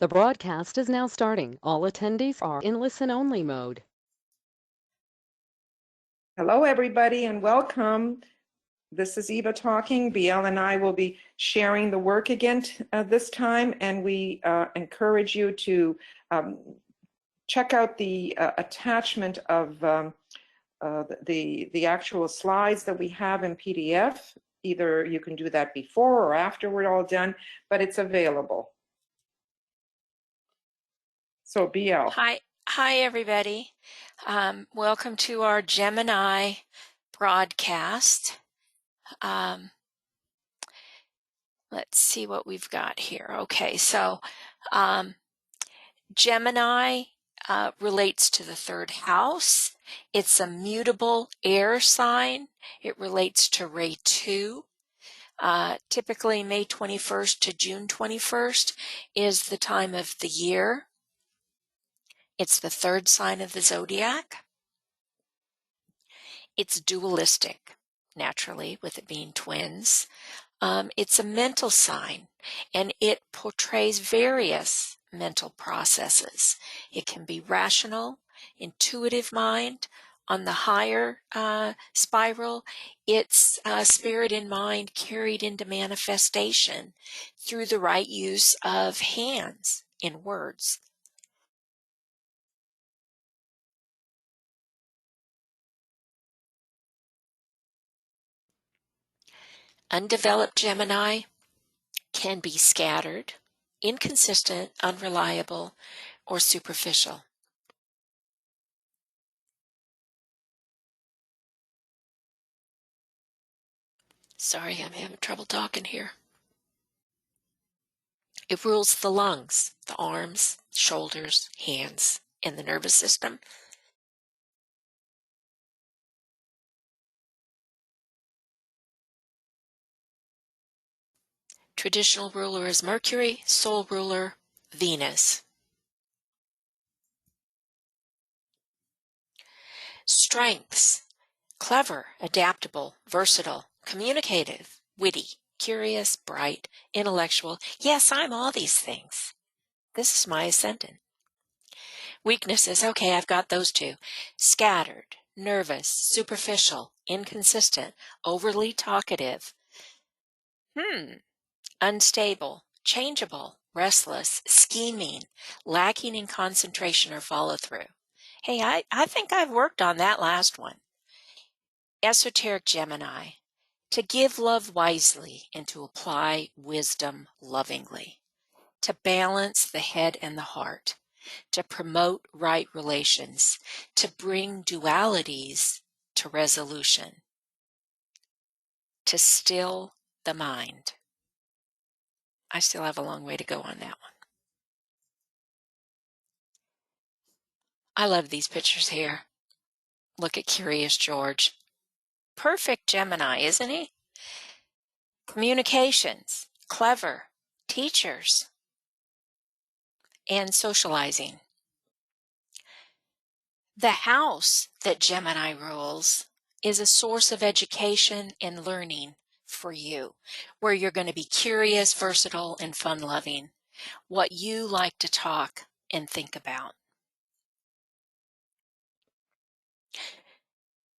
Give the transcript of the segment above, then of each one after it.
The broadcast is now starting. All attendees are in listen-only mode. Hello, everybody, and welcome. This is Eva talking. BL and I will be sharing the work again this time, and we encourage you to check out the attachment of the actual slides that we have in PDF. Either you can do that before or after we're all done, but it's available. So BL. Hi everybody. Welcome to our Gemini broadcast. Let's see what we've got here. Okay, so Gemini relates to the third house. It's a mutable air sign. It relates to Ray 2. Typically May 21st to June 21st is the time of the year. It's the third sign of the zodiac. It's dualistic, naturally, with it being twins. It's a mental sign, and it portrays various mental processes. It can be rational, intuitive mind. On the higher spiral, it's spirit and mind carried into manifestation through the right use of hands in words. Undeveloped Gemini can be scattered, inconsistent, unreliable, or superficial. Sorry, I'm having trouble talking here. It rules the lungs, the arms, shoulders, hands, and the nervous system. Traditional ruler is Mercury, soul ruler, Venus. Strengths: clever, adaptable, versatile, communicative, witty, curious, bright, intellectual. Yes, I'm all these things. This is my ascendant. Weaknesses: okay, I've got those two. Scattered, nervous, superficial, inconsistent, overly talkative. Unstable, changeable, restless, scheming, lacking in concentration or follow-through. Hey, I think I've worked on that last one. Esoteric Gemini: to give love wisely and to apply wisdom lovingly, to balance the head and the heart, to promote right relations, to bring dualities to resolution, to still the mind. I still have a long way to go on that one. I love these pictures here. Look at Curious George. Perfect Gemini, isn't he? Communications, clever, teachers, and socializing. The house that Gemini rules is a source of education and learning for you, where you're going to be curious, versatile, and fun-loving, what you like to talk and think about.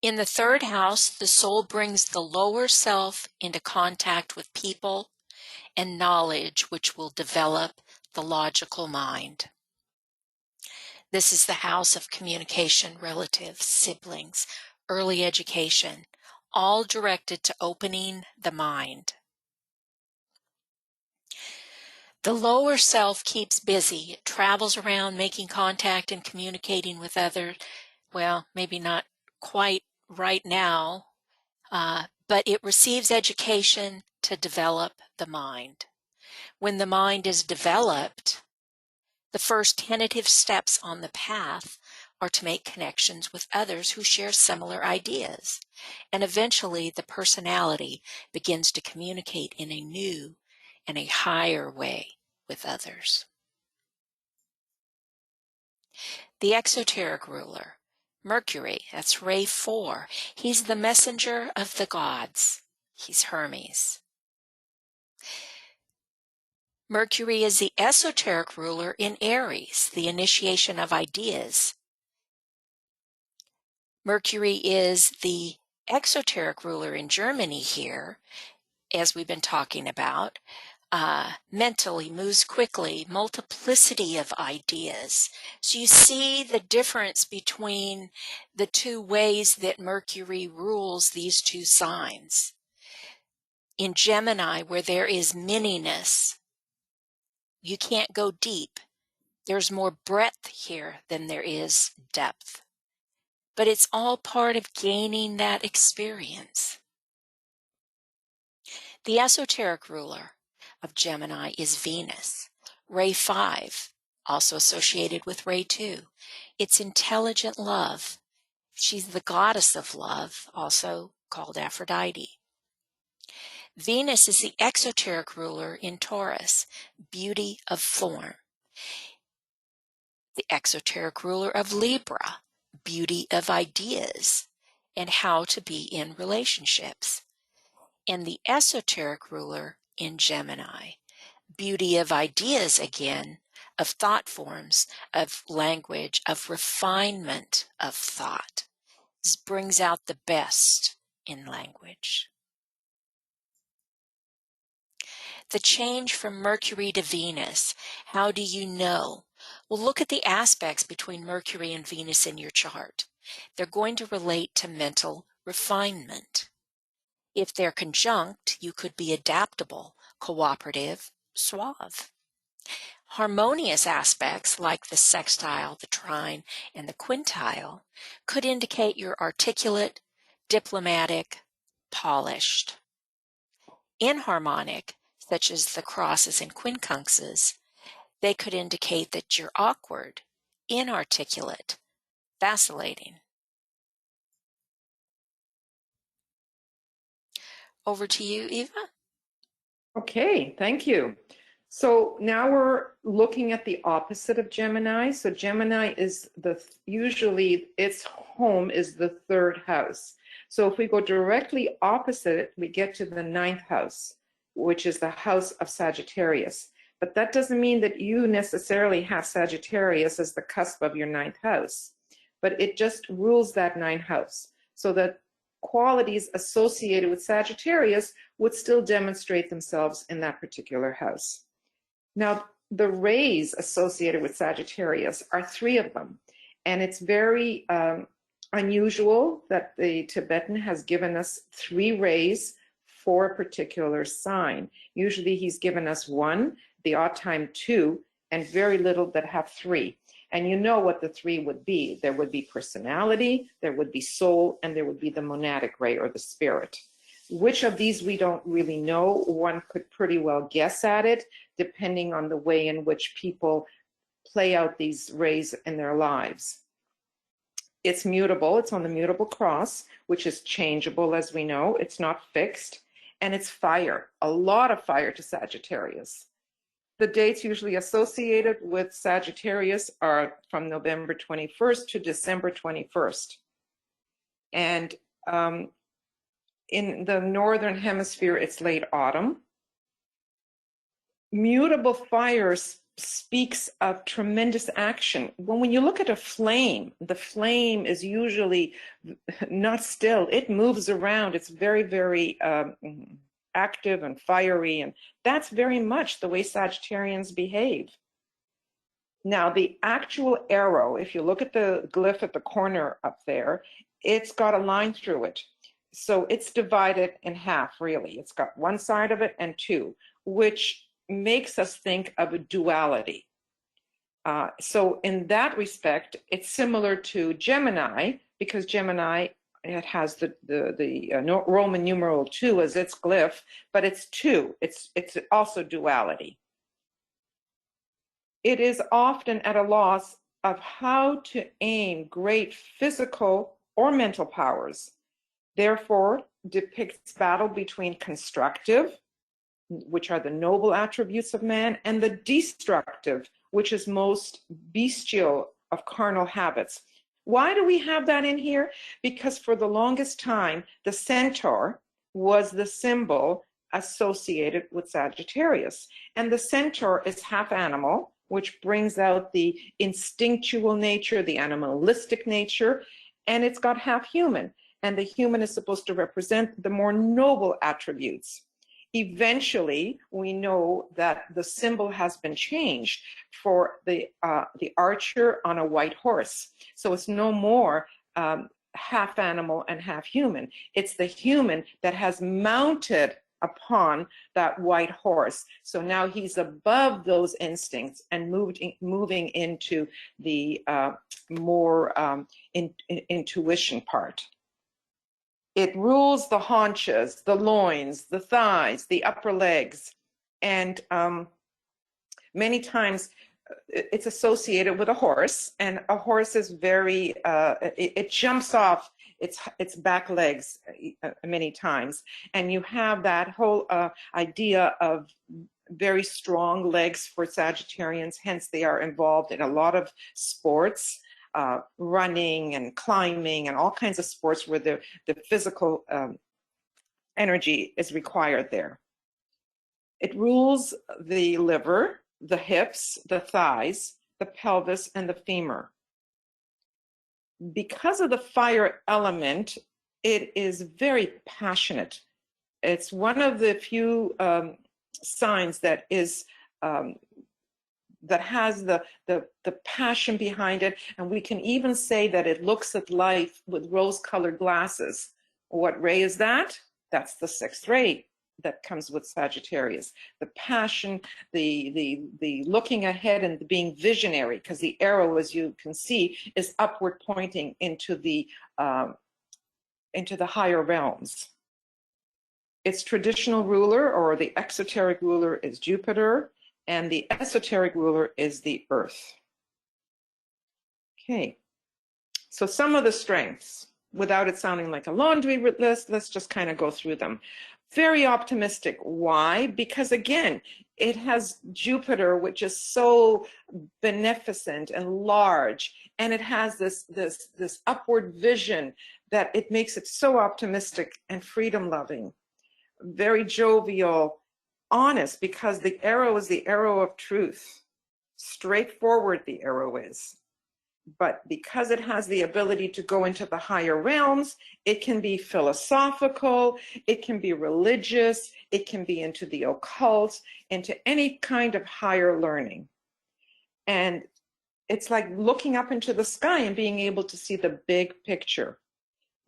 In the third house, the soul brings the lower self into contact with people and knowledge, which will develop the logical mind. This is the house of communication, relatives, siblings, early education, all directed to opening the mind. The lower self keeps busy. It travels around making contact and communicating with others. Well, maybe not quite right now, but it receives education to develop the mind. When the mind is developed, the first tentative steps on the path are to make connections with others who share similar ideas, and eventually the personality begins to communicate in a new and a higher way with others. The exoteric ruler, Mercury, that's Ray 4. He's the messenger of the gods. He's Hermes. Mercury is the esoteric ruler in Aries, the initiation of ideas. Mercury is the exoteric ruler in Gemini here, as we've been talking about. Mentally moves quickly, multiplicity of ideas. So you see the difference between the two ways that Mercury rules these two signs. In Gemini, where there is minyness, you can't go deep. There's more breadth here than there is depth. But it's all part of gaining that experience. The esoteric ruler of Gemini is Venus, Ray 5, also associated with Ray 2. It's intelligent love. She's the goddess of love, also called Aphrodite. Venus is the exoteric ruler in Taurus, beauty of form. The exoteric ruler of Libra, beauty of ideas and how to be in relationships. And the esoteric ruler in Gemini, beauty of ideas again, of thought forms, of language, of refinement of thought. This brings out the best in language. The change from Mercury to Venus, how do you know? Well, look at the aspects between Mercury and Venus in your chart. They're going to relate to mental refinement. If they're conjunct, you could be adaptable, cooperative, suave. Harmonious aspects like the sextile, the trine, and the quintile could indicate you're articulate, diplomatic, polished. Inharmonic, such as the crosses and quincunxes, they could indicate that you're awkward, inarticulate, vacillating. Over to you, Eva. Okay, thank you. So now we're looking at the opposite of Gemini. So Gemini is usually its home is the third house. So if we go directly opposite, we get to the ninth house, which is the house of Sagittarius. But that doesn't mean that you necessarily have Sagittarius as the cusp of your ninth house, but it just rules that ninth house. So that qualities associated with Sagittarius would still demonstrate themselves in that particular house. Now, the rays associated with Sagittarius are 3 of them, and it's very unusual that the Tibetan has given us 3 rays for a particular sign. Usually he's given us 1, the odd time 2, and very little that have 3. And you know what the 3 would be. There would be personality, there would be soul, and there would be the monadic ray or the spirit. Which of these we don't really know. One could pretty well guess at it, depending on the way in which people play out these rays in their lives. It's mutable. It's on the mutable cross, which is changeable, as we know. It's not fixed. And it's fire, a lot of fire to Sagittarius. The dates usually associated with Sagittarius are from November 21st to December 21st. And in the northern hemisphere, it's late autumn. Mutable fire speaks of tremendous action. When you look at a flame, the flame is usually not still. It moves around. It's very, very active and fiery, and that's very much the way Sagittarians behave. Now, the actual arrow, if you look at the glyph at the corner up there, it's got a line through it. So it's divided in half, really. It's got one side of it and 2, which makes us think of a duality. So in that respect, it's similar to Gemini, because Gemini, it has the Roman numeral 2 as its glyph, but it's 2. It's also duality. It is often at a loss of how to aim great physical or mental powers. Therefore, depicts battle between constructive, which are the noble attributes of man, and the destructive, which is most bestial of carnal habits. Why do we have that in here? Because for the longest time, the centaur was the symbol associated with Sagittarius. And the centaur is half animal, which brings out the instinctual nature, the animalistic nature, and it's got half human. And the human is supposed to represent the more noble attributes. Eventually, we know that the symbol has been changed for the archer on a white horse. So it's no more half animal and half human. It's the human that has mounted upon that white horse. So now he's above those instincts and moving into the more intuition part. It rules the haunches, the loins, the thighs, the upper legs, and many times it's associated with a horse, and a horse is very, it jumps off its back legs many times, and you have that whole idea of very strong legs for Sagittarians, hence they are involved in a lot of sports. Running and climbing and all kinds of sports where the physical energy is required there. It rules the liver, the hips, the thighs, the pelvis, and the femur. Because of the fire element, it is very passionate. It's one of the few signs that is that has the passion behind it, and we can even say that it looks at life with rose-colored glasses. What ray is that? That's the sixth ray that comes with Sagittarius. The passion, the looking ahead and being visionary, because the arrow, as you can see, is upward pointing into the higher realms. Its traditional ruler, or the exoteric ruler, is Jupiter, and the esoteric ruler is the Earth. Okay, so some of the strengths, without it sounding like a laundry list, let's just kind of go through them. Very optimistic. Why? Because again, it has Jupiter, which is so beneficent and large, and it has this upward vision that it makes it so optimistic and freedom-loving. Very jovial, honest, because the arrow is the arrow of truth. Straightforward the arrow is. But because it has the ability to go into the higher realms, it can be philosophical, it can be religious, it can be into the occult, into any kind of higher learning. And it's like looking up into the sky and being able to see the big picture.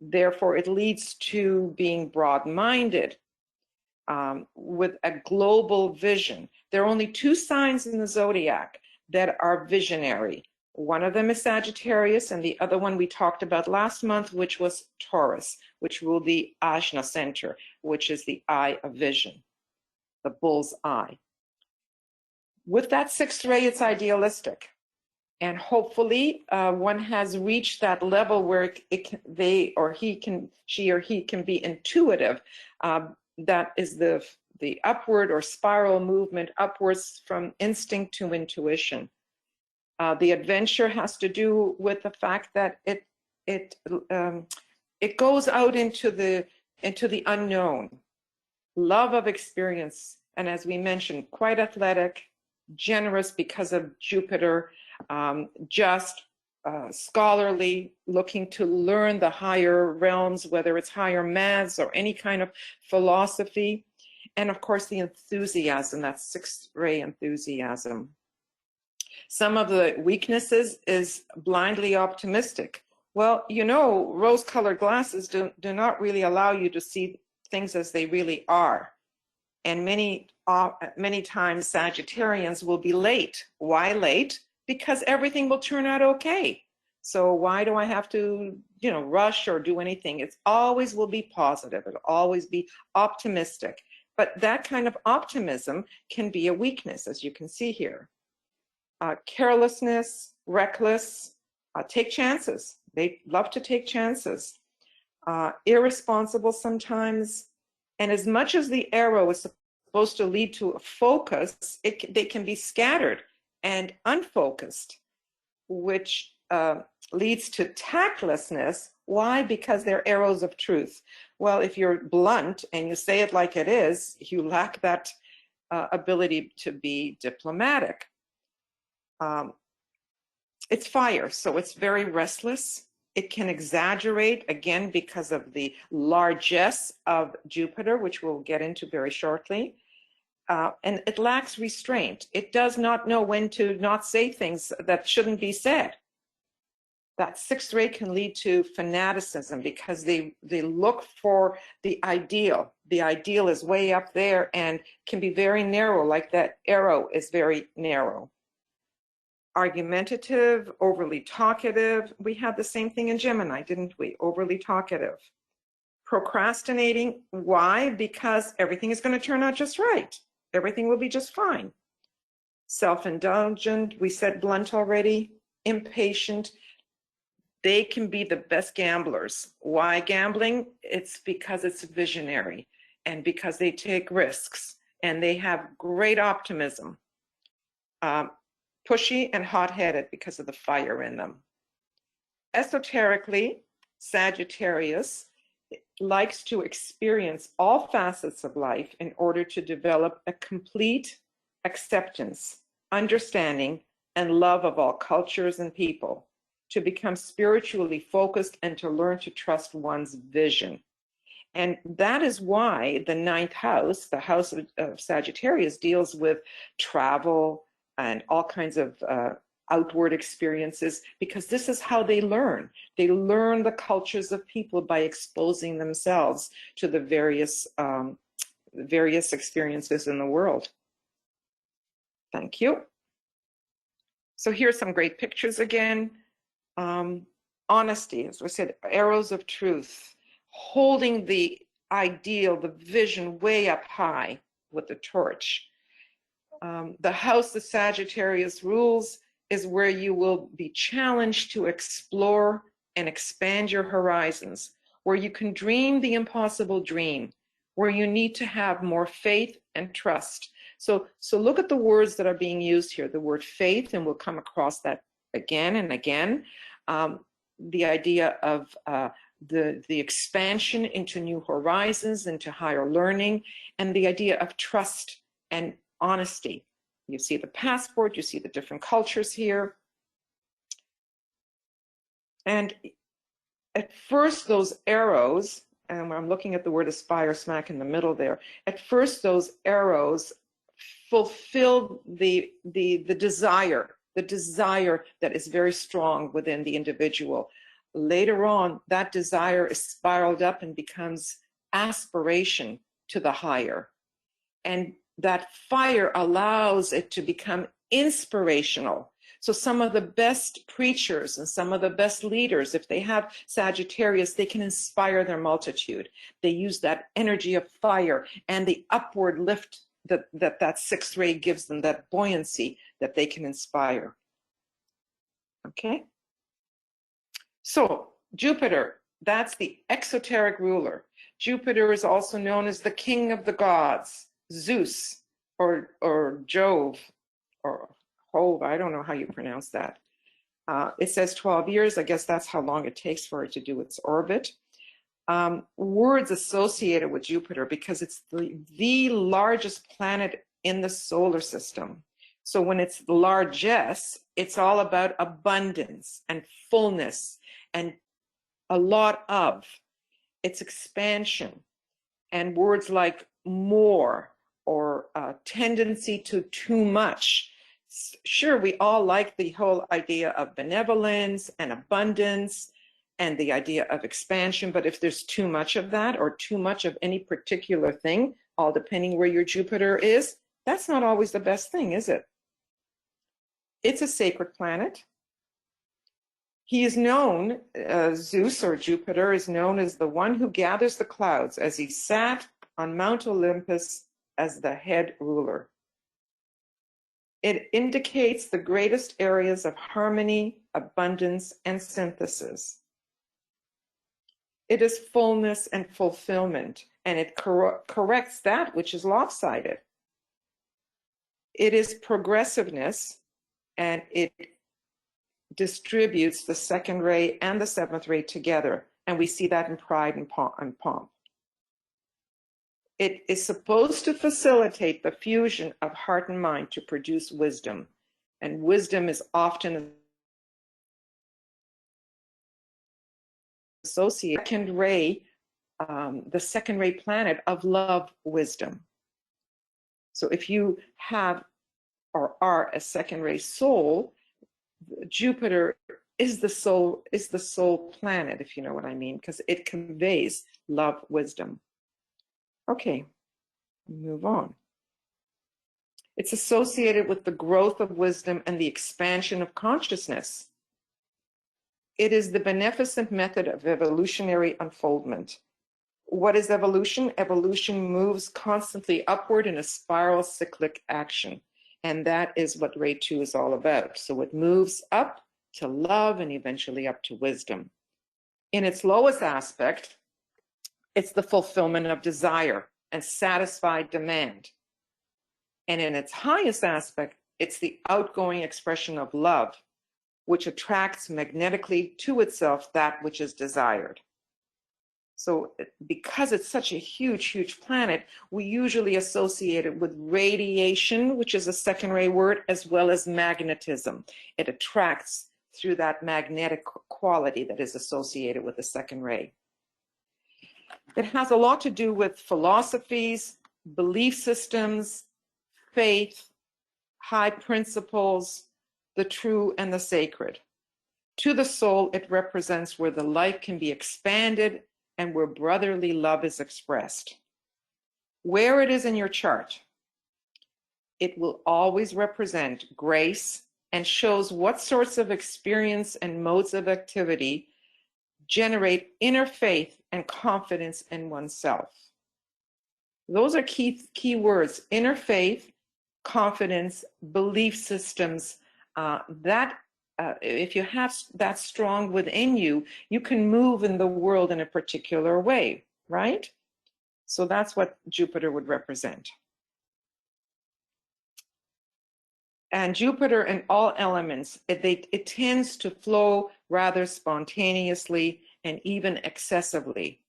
Therefore, it leads to being broad-minded, with a global vision. There are only two signs in the zodiac that are visionary. One of them is Sagittarius, and the other one we talked about last month, which was Taurus, which ruled the Ajna center, which is the eye of vision, the bull's eye. With that sixth ray, it's idealistic. And hopefully one has reached that level where she or he can be intuitive. That is the upward or spiral movement upwards from instinct to intuition. The adventure has to do with the fact that it goes out into the unknown. Love of experience, and as we mentioned, quite athletic, generous because of Jupiter, just scholarly, looking to learn the higher realms, whether it's higher maths or any kind of philosophy. And of course, the enthusiasm, that sixth ray enthusiasm. Some of the weaknesses is blindly optimistic. Well, you know, rose-colored glasses do not really allow you to see things as they really are. And many times Sagittarians will be late. Why late? Because everything will turn out okay. So why do I have to, rush or do anything? It always will be positive. It'll always be optimistic. But that kind of optimism can be a weakness, as you can see here. Carelessness, reckless, take chances. They love to take chances. Irresponsible sometimes. And as much as the arrow is supposed to lead to a focus, they can be scattered and unfocused, which leads to tactlessness, Why? Because they're arrows of truth. Well, if you're blunt and you say it like it is, you lack that ability to be diplomatic. It's fire, so it's very restless. It can exaggerate, again, because of the largesse of Jupiter, which we'll get into very shortly. And it lacks restraint. It does not know when to not say things that shouldn't be said. That sixth ray can lead to fanaticism because they look for the ideal. The ideal is way up there and can be very narrow, like that arrow is very narrow. Argumentative, overly talkative. We had the same thing in Gemini, didn't we? Overly talkative. Procrastinating. Why? Because everything is going to turn out just right. Everything will be just fine. Self-indulgent. We said blunt already. Impatient. They can be the best gamblers. Why gambling? It's because it's visionary and because they take risks and they have great optimism. Pushy and hot-headed because of the fire in them. Esoterically, Sagittarius likes to experience all facets of life in order to develop a complete acceptance, understanding, and love of all cultures and people, to become spiritually focused and to learn to trust one's vision. And that is why the ninth house, the house of Sagittarius, deals with travel and all kinds of outward experiences, because this is how they learn. They learn the cultures of people by exposing themselves to the various experiences in the world. Thank you. So here's some great pictures again. Honesty, as we said, arrows of truth, holding the ideal, the vision way up high with the torch. The house the Sagittarius rules is where you will be challenged to explore and expand your horizons, where you can dream the impossible dream, where you need to have more faith and trust. So look at the words that are being used here. The word faith, and we'll come across that again and again. The idea of the expansion into new horizons, into higher learning, and the idea of trust and honesty. You see the passport, you see the different cultures here. And at first those arrows, and I'm looking at the word aspire smack in the middle there, at first those arrows fulfill the desire that is very strong within the individual. Later on, that desire is spiraled up and becomes aspiration to the higher. And that fire allows it to become inspirational. So some of the best preachers and some of the best leaders, if they have Sagittarius, they can inspire their multitude. They use that energy of fire and the upward lift that sixth ray gives them, that buoyancy that they can inspire. Okay? So Jupiter, that's the exoteric ruler. Jupiter is also known as the king of the gods. Zeus or Jove or Hove, I don't know how you pronounce that. It says 12 years. I guess that's how long it takes for it to do its orbit. Words associated with Jupiter because it's the largest planet in the solar system. So when it's the largesse, it's all about abundance and fullness and a lot of. It's expansion. And words like more or tendency to too much. Sure, we all like the whole idea of benevolence and abundance and the idea of expansion, but if there's too much of that or too much of any particular thing, all depending where your Jupiter is, that's not always the best thing, is it? It's a sacred planet. He is known, Zeus or Jupiter is known as the one who gathers the clouds as he sat on Mount Olympus as the head ruler. It indicates the greatest areas of harmony, abundance, and synthesis. It is fullness and fulfillment, and it corrects that which is lopsided. It is progressiveness, and it distributes the second ray and the seventh ray together. And we see that in pride and pomp. It is supposed to facilitate the fusion of heart and mind to produce wisdom. And wisdom is often associated the second ray planet of love wisdom. So if you have or are a second ray soul, Jupiter is the soul planet, if you know what I mean, because it conveys love wisdom. Okay, move on. It's associated with the growth of wisdom and the expansion of consciousness. It is the beneficent method of evolutionary unfoldment. What is evolution? Evolution moves constantly upward in a spiral cyclic action. And that is what Ray 2 is all about. So it moves up to love and eventually up to wisdom. In its lowest aspect, it's the fulfillment of desire and satisfied demand. And in its highest aspect, it's the outgoing expression of love, which attracts magnetically to itself that which is desired. So because it's such a huge, huge planet, we usually associate it with radiation, which is a second ray word, as well as magnetism. It attracts through that magnetic quality that is associated with the second ray. It has a lot to do with philosophies, belief systems, faith, high principles, the true and the sacred. To the soul, it represents where the life can be expanded and where brotherly love is expressed. Where it is in your chart, it will always represent grace and shows what sorts of experience and modes of activity generate inner faith and confidence in oneself. Those are key words: inner faith, confidence, belief systems. If you have that strong within you, you can move in the world in a particular way, right? So that's what Jupiter would represent. And Jupiter in all elements, it tends to flow rather spontaneously and even excessively.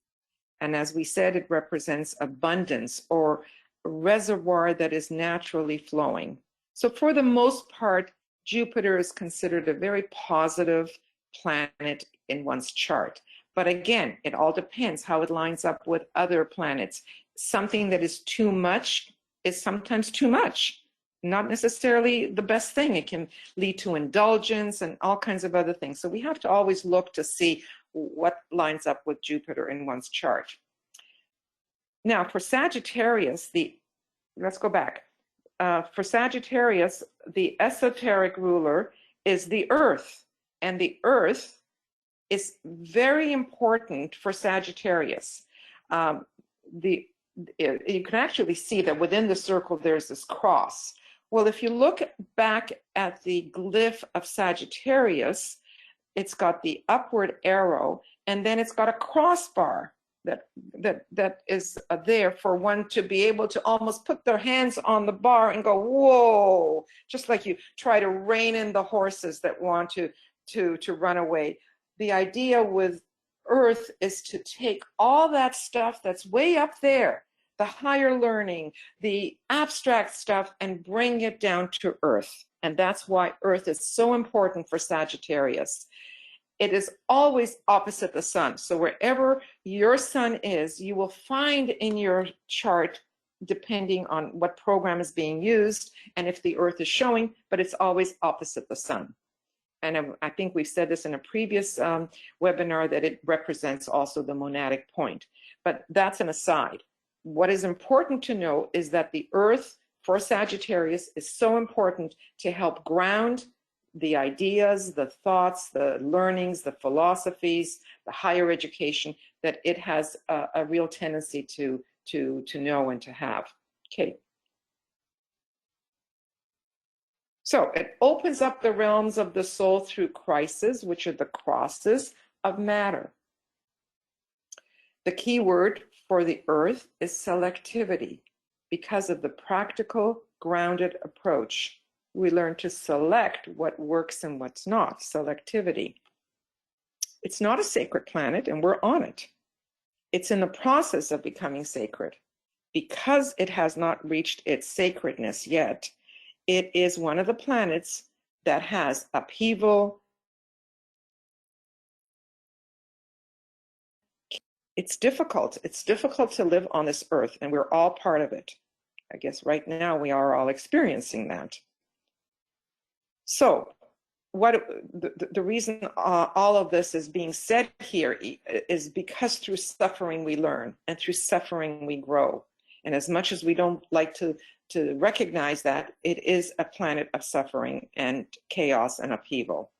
And as we said, it represents abundance or a reservoir that is naturally flowing. So for the most part, Jupiter is considered a very positive planet in one's chart. But again, it all depends how it lines up with other planets. Something that is too much is sometimes too much. Not necessarily the best thing. It can lead to indulgence and all kinds of other things. So we have to always look to see what lines up with Jupiter in one's chart. Now for Sagittarius, let's go back. For Sagittarius, the esoteric ruler is the Earth, and the Earth is very important for Sagittarius. You can actually see that within the circle there's this cross. Well, if you look back at the glyph of Sagittarius, it's got the upward arrow, and then it's got a crossbar that is there for one to be able to almost put their hands on the bar and go, whoa, just like you try to rein in the horses that want to run away. The idea with Earth is to take all that stuff that's way up there, the higher learning, the abstract stuff, and bring it down to Earth. And that's why Earth is so important for Sagittarius. It is always opposite the sun. So wherever your sun is, you will find in your chart, depending on what program is being used and if the Earth is showing, but it's always opposite the sun. And I think we've said this in a previous webinar that it represents also the monadic point. But that's an aside. What is important to know is that the Earth for Sagittarius is so important to help ground the ideas, the thoughts, the learnings, the philosophies, the higher education, that it has a real tendency to know and to have. Okay. So it opens up the realms of the soul through crises, which are the crosses of matter. The key word for the Earth is selectivity. Because of the practical, grounded approach, we learn to select what works and what's not, selectivity. It's not a sacred planet, and we're on it. It's in the process of becoming sacred. Because it has not reached its sacredness yet, it is one of the planets that has upheaval. It's difficult. It's difficult to live on this earth, and we're all part of it. I guess right now we are all experiencing that. So the reason all of this is being said here is because through suffering we learn, and through suffering we grow. And as much as we don't like to recognize that, it is a planet of suffering and chaos and upheaval,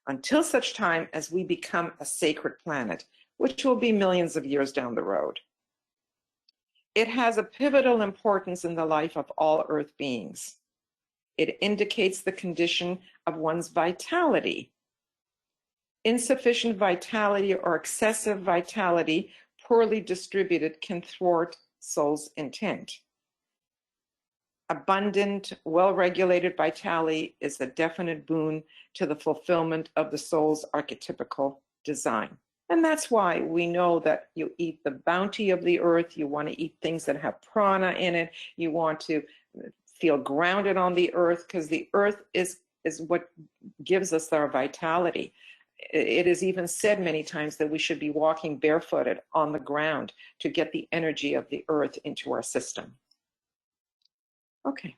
until such time as we become a sacred planet, which will be millions of years down the road. It has a pivotal importance in the life of all Earth beings. It indicates the condition of one's vitality. Insufficient vitality or excessive vitality, poorly distributed, can thwart soul's intent. Abundant, well-regulated vitality is a definite boon to the fulfillment of the soul's archetypical design. And that's why we know that you eat the bounty of the earth. You want to eat things that have prana in it. You want to feel grounded on the earth, because the earth is what gives us our vitality. It is even said many times that we should be walking barefooted on the ground to get the energy of the earth into our system. Okay.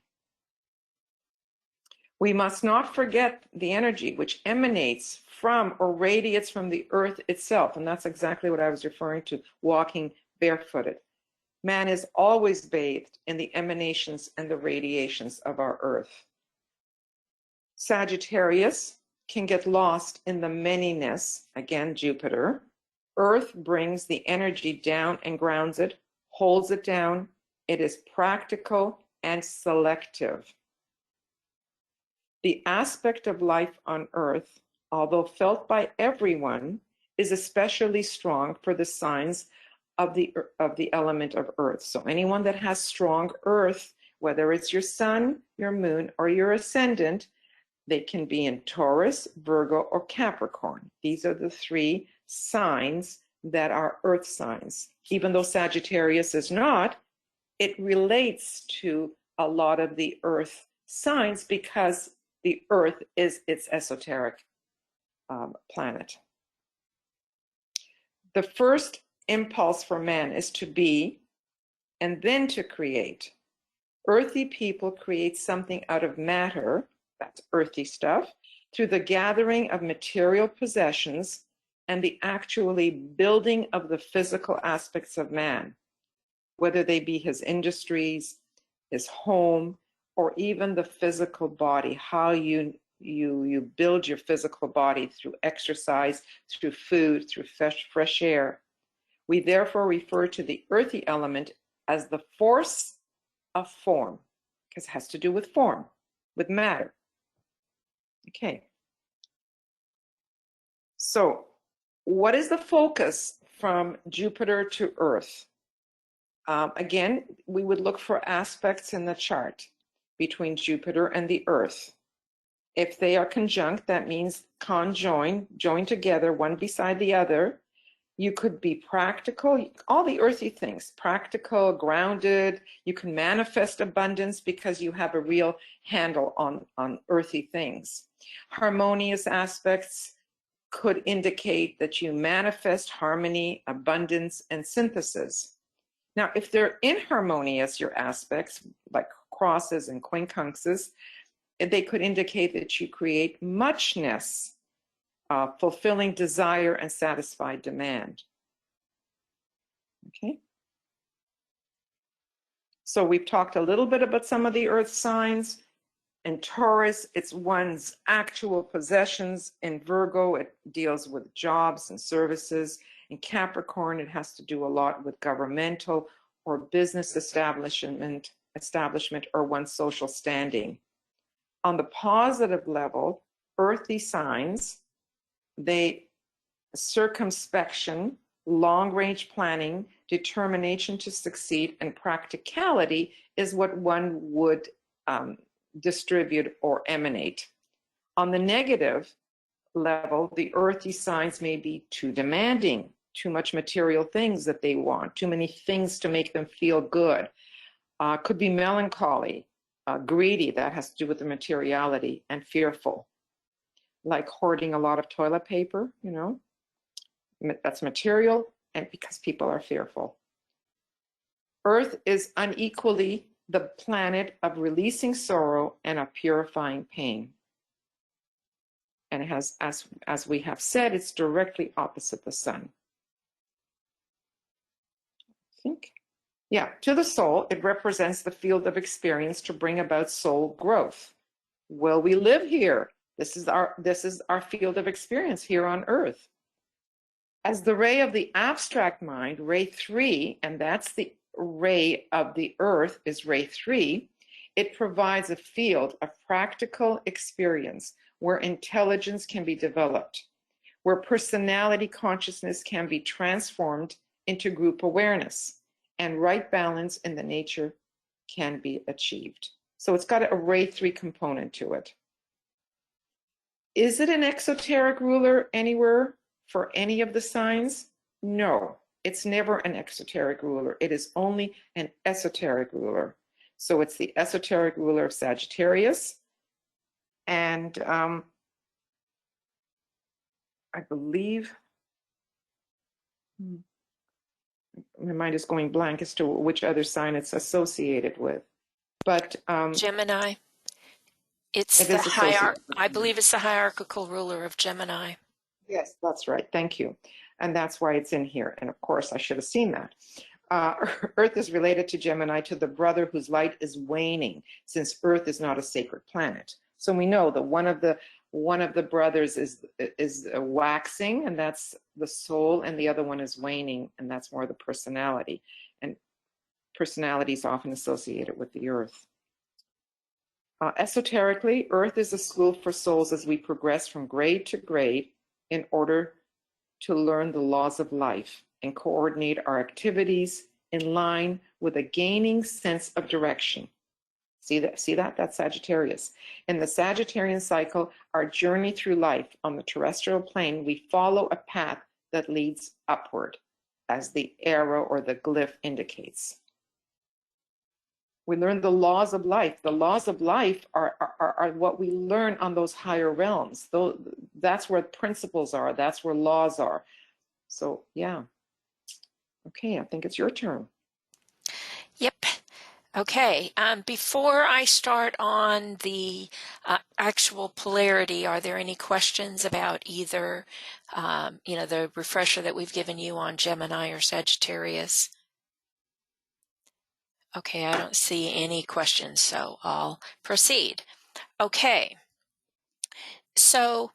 We must not forget the energy which emanates from or radiates from the earth itself. And that's exactly what I was referring to, walking barefooted. Man is always bathed in the emanations and the radiations of our earth. Sagittarius can get lost in the manyness, again, Jupiter. Earth brings the energy down and grounds it, holds it down. It is practical and selective. The aspect of life on Earth, although felt by everyone, is especially strong for the signs of the element of Earth. So anyone that has strong Earth, whether it's your sun, your moon, or your ascendant, they can be in Taurus, Virgo, or Capricorn. These are the three signs that are Earth signs. Even though Sagittarius is not, it relates to a lot of the Earth signs because the Earth is its esoteric planet. The first impulse for man is to be and then to create. Earthy people create something out of matter, that's earthy stuff, through the gathering of material possessions and the actually building of the physical aspects of man, whether they be his industries, his home, or even the physical body, how you build your physical body through exercise, through food, through fresh air. We therefore refer to the earthy element as the force of form, because it has to do with form, with matter. Okay. So what is the focus from Jupiter to Earth? Again, we would look for aspects in the chart between Jupiter and the Earth. If they are conjunct, that means conjoined, joined together, one beside the other. You could be practical, all the earthy things, practical, grounded. You can manifest abundance because you have a real handle on earthy things. Harmonious aspects could indicate that you manifest harmony, abundance, and synthesis. Now, if they're inharmonious, your aspects, like crosses and quincunxes, they could indicate that you create muchness, fulfilling desire and satisfied demand. Okay. So we've talked a little bit about some of the earth signs. In Taurus, it's one's actual possessions. In Virgo, it deals with jobs and services. In Capricorn, it has to do a lot with governmental or business establishment or one's social standing. On the positive level, earthy signs, they circumspection, long-range planning, determination to succeed, and practicality is what one would distribute or emanate. On the negative, level, the earthy signs may be too demanding, too much material things that they want, too many things to make them feel good. Could be melancholy, greedy, that has to do with the materiality, and fearful, like hoarding a lot of toilet paper, you know, that's material, and because people are fearful. Earth is unequally the planet of releasing sorrow and of purifying pain. And it has, as we have said, it's directly opposite the sun. I think, yeah, to the soul, it represents the field of experience to bring about soul growth. Will we live here? This is our field of experience here on Earth. As the ray of the abstract mind, ray 3, and that's the ray of the Earth is ray 3, it provides a field of practical experience where intelligence can be developed, where personality consciousness can be transformed into group awareness, and right balance in the nature can be achieved. So it's got a ray 3 component to it. Is it an exoteric ruler anywhere for any of the signs? No, it's never an exoteric ruler. It is only an esoteric ruler. So it's the esoteric ruler of Sagittarius. And I believe, my mind is going blank as to which other sign it's associated with. But Gemini. It's it the is I believe it's the hierarchical ruler of Gemini. Yes, that's right. Thank you. And that's why it's in here. And of course, I should have seen that. Earth is related to Gemini, to the brother whose light is waning, since Earth is not a sacred planet. So we know that one of the brothers is waxing, and that's the soul, and the other one is waning, and that's more the personality. And personality is often associated with the Earth. Esoterically, Earth is a school for souls as we progress from grade to grade in order to learn the laws of life and coordinate our activities in line with a gaining sense of direction. See that? That's Sagittarius. In the Sagittarian cycle, our journey through life on the terrestrial plane, we follow a path that leads upward, as the arrow or the glyph indicates. We learn the laws of life. The laws of life are what we learn on those higher realms. That's where principles are. That's where laws are. So, yeah. Okay, I think it's your turn. Yep. Okay. Before I start on the actual polarity, are there any questions about either, the refresher that we've given you on Gemini or Sagittarius? Okay, I don't see any questions, so I'll proceed. Okay, so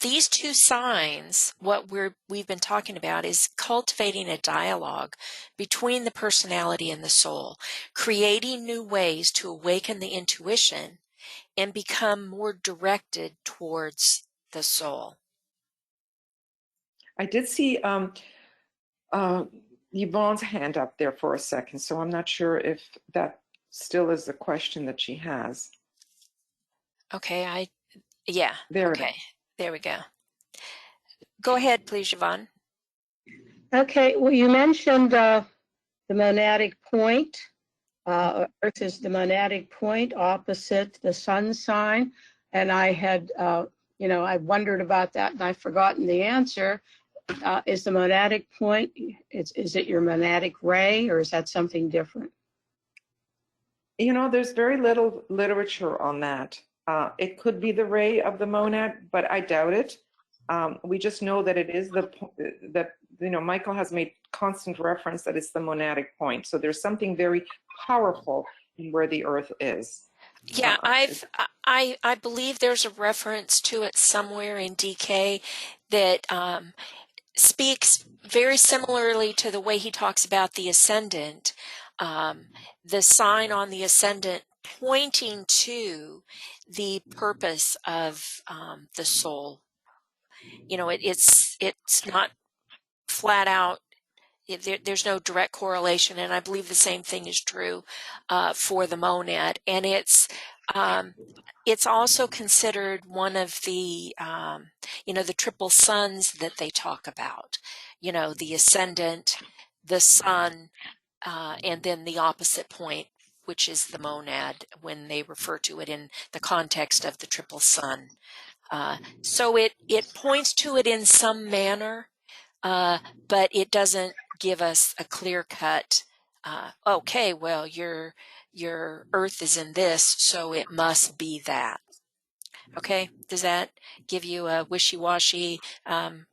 these two signs, what we've been talking about is cultivating a dialogue between the personality and the soul, creating new ways to awaken the intuition and become more directed towards the soul. I did see Yvonne's hand up there for a second, so I'm not sure if that still is the question that she has. Okay, yeah. There okay, there we go. Go ahead, please, Yvonne. Okay, well, you mentioned the monadic point. Earth is the monadic point opposite the sun sign. And I had, I wondered about that and I've forgotten the answer. Is the monadic point, is it your monadic ray, or is that something different? There's very little literature on that. It could be the ray of the monad, but I doubt it. We just know that it is Michael has made constant reference that it's the monadic point. So there's something very powerful in where the Earth is. Yeah, I believe there's a reference to it somewhere in DK that speaks very similarly to the way he talks about the ascendant, the sign on the ascendant pointing to the purpose of the soul. It's not flat out. There's no direct correlation, and I believe the same thing is true for the monad. And it's It's also considered one of the, the triple suns that they talk about, the ascendant, the sun, and then the opposite point, which is the monad, when they refer to it in the context of the triple sun. So it points to it in some manner, but it doesn't give us a clear cut, okay, well, your Earth is in this, so it must be that. Okay, does that give you a wishy-washy,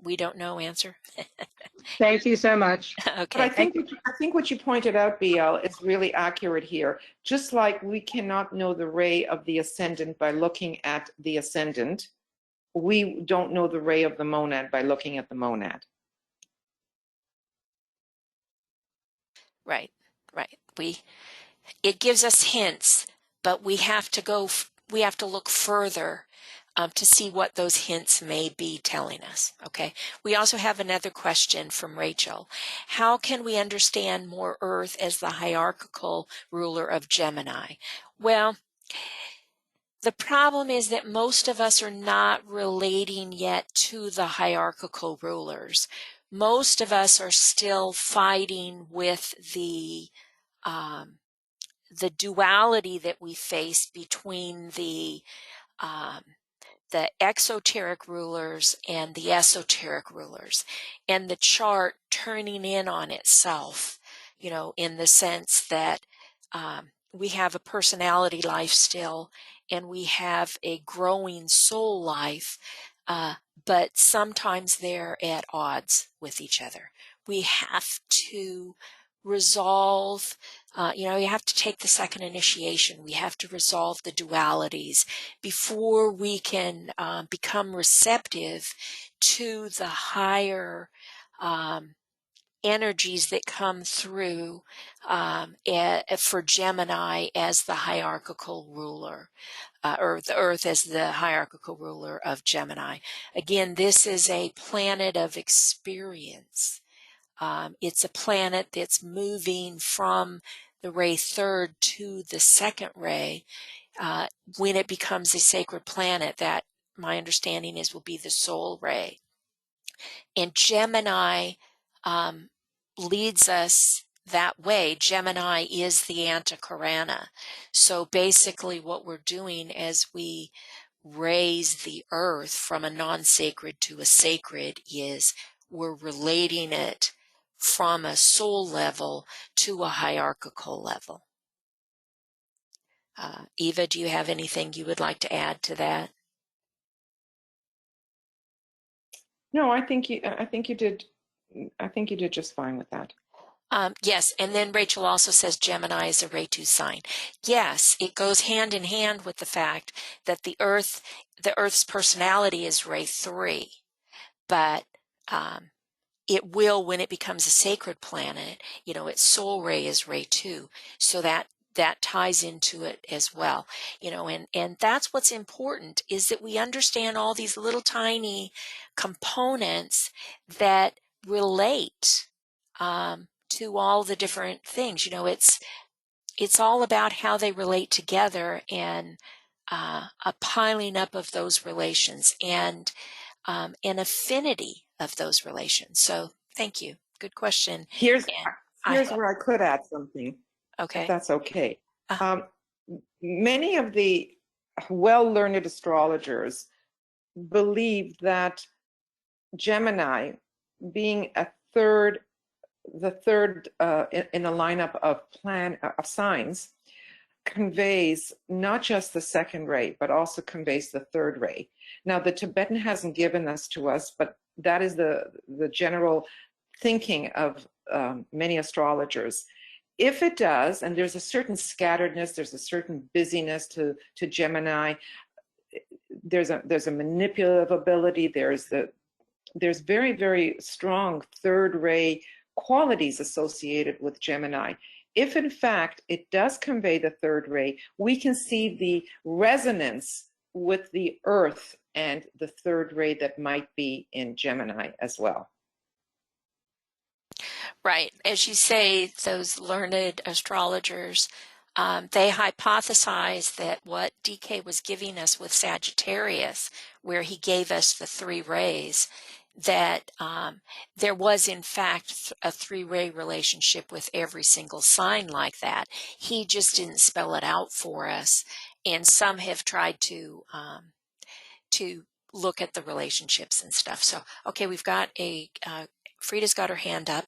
we don't know answer? Thank you so much. But I Okay. think what you pointed out, BL, is really accurate here. Just like we cannot know the ray of the ascendant by looking at the ascendant, we don't know the ray of the monad by looking at the monad. Right. It gives us hints, but we have to look further to see what those hints may be telling us. Okay. We also have another question from Rachel. How can we understand more Earth as the hierarchical ruler of Gemini? Well, the problem is that most of us are not relating yet to the hierarchical rulers. Most of us are still fighting with the duality that we face between the exoteric rulers and the esoteric rulers, and the chart turning in on itself, in the sense that we have a personality life still, and we have a growing soul life, but sometimes they're at odds with each other. We have to resolve, you have to take the second initiation. We have to resolve the dualities before we can become receptive to the higher energies that come through for Gemini as the hierarchical ruler, or the Earth as the hierarchical ruler of Gemini. Again, this is a planet of experience. It's a planet that's moving from the ray third to the second ray. When it becomes a sacred planet, that, my understanding is, will be the soul ray. And Gemini leads us that way. Gemini is the Antakarana. So basically what we're doing as we raise the Earth from a non-sacred to a sacred is we're relating it from a soul level to a hierarchical level. Eva, do you have anything you would like to add to that? No, I think you did just fine with that. Yes, and then Rachel also says Gemini is a ray 2 sign. Yes, it goes hand in hand with the fact that the Earth's personality is ray 3, but it will, when it becomes a sacred planet, its soul ray is ray 2, so that ties into it as well. And that's what's important, is that we understand all these little tiny components that relate to all the different things. It's all about how they relate together, and a piling up of those relations, and an affinity of those relations. So thank you. Good question. Here's where I could add something. Okay. If that's okay. Many of the well-learned astrologers believe that Gemini, being the third in the lineup of signs, conveys not just the second ray, but also conveys the third ray. Now, the Tibetan hasn't given this to us, but that is the general thinking of many astrologers. If it does, and there's a certain scatteredness, there's a certain busyness to Gemini, there's a manipulative ability, there's very, very strong third ray qualities associated with Gemini. If in fact it does convey the third ray, we can see the resonance with the Earth and the third ray that might be in Gemini as well. Right. As you say, those learned astrologers They hypothesized that what DK was giving us with Sagittarius, where he gave us the 3 rays, that there was in fact a 3-ray relationship with every single sign like that. He just didn't spell it out for us, and some have tried to look at the relationships and stuff. So, okay, we've got Frida's got her hand up.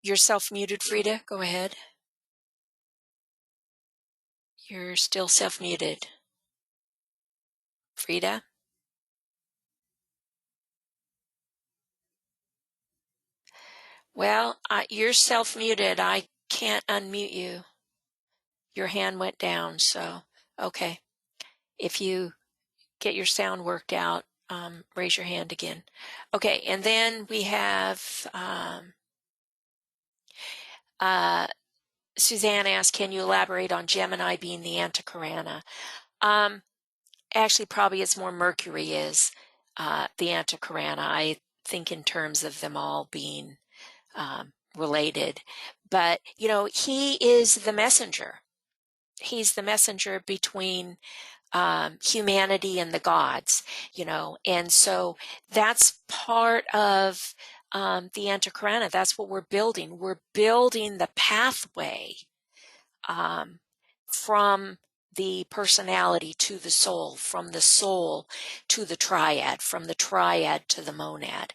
You're self-muted, Frida. Go ahead. You're still self-muted. Frida? Well, you're self-muted. I can't unmute you. Your hand went down, so, okay. If you get your sound worked out, raise your hand again. Okay, and then we have Suzanne asked, can you elaborate on Gemini being the anticorana? Actually, probably it's more Mercury is the anticorana. I think in terms of them all being related. But, he is the messenger. He's the messenger between humanity and the gods, and so that's part of the anticorana. That's what we're building. We're building the pathway from the personality to the soul, from the soul to the triad, from the triad to the monad.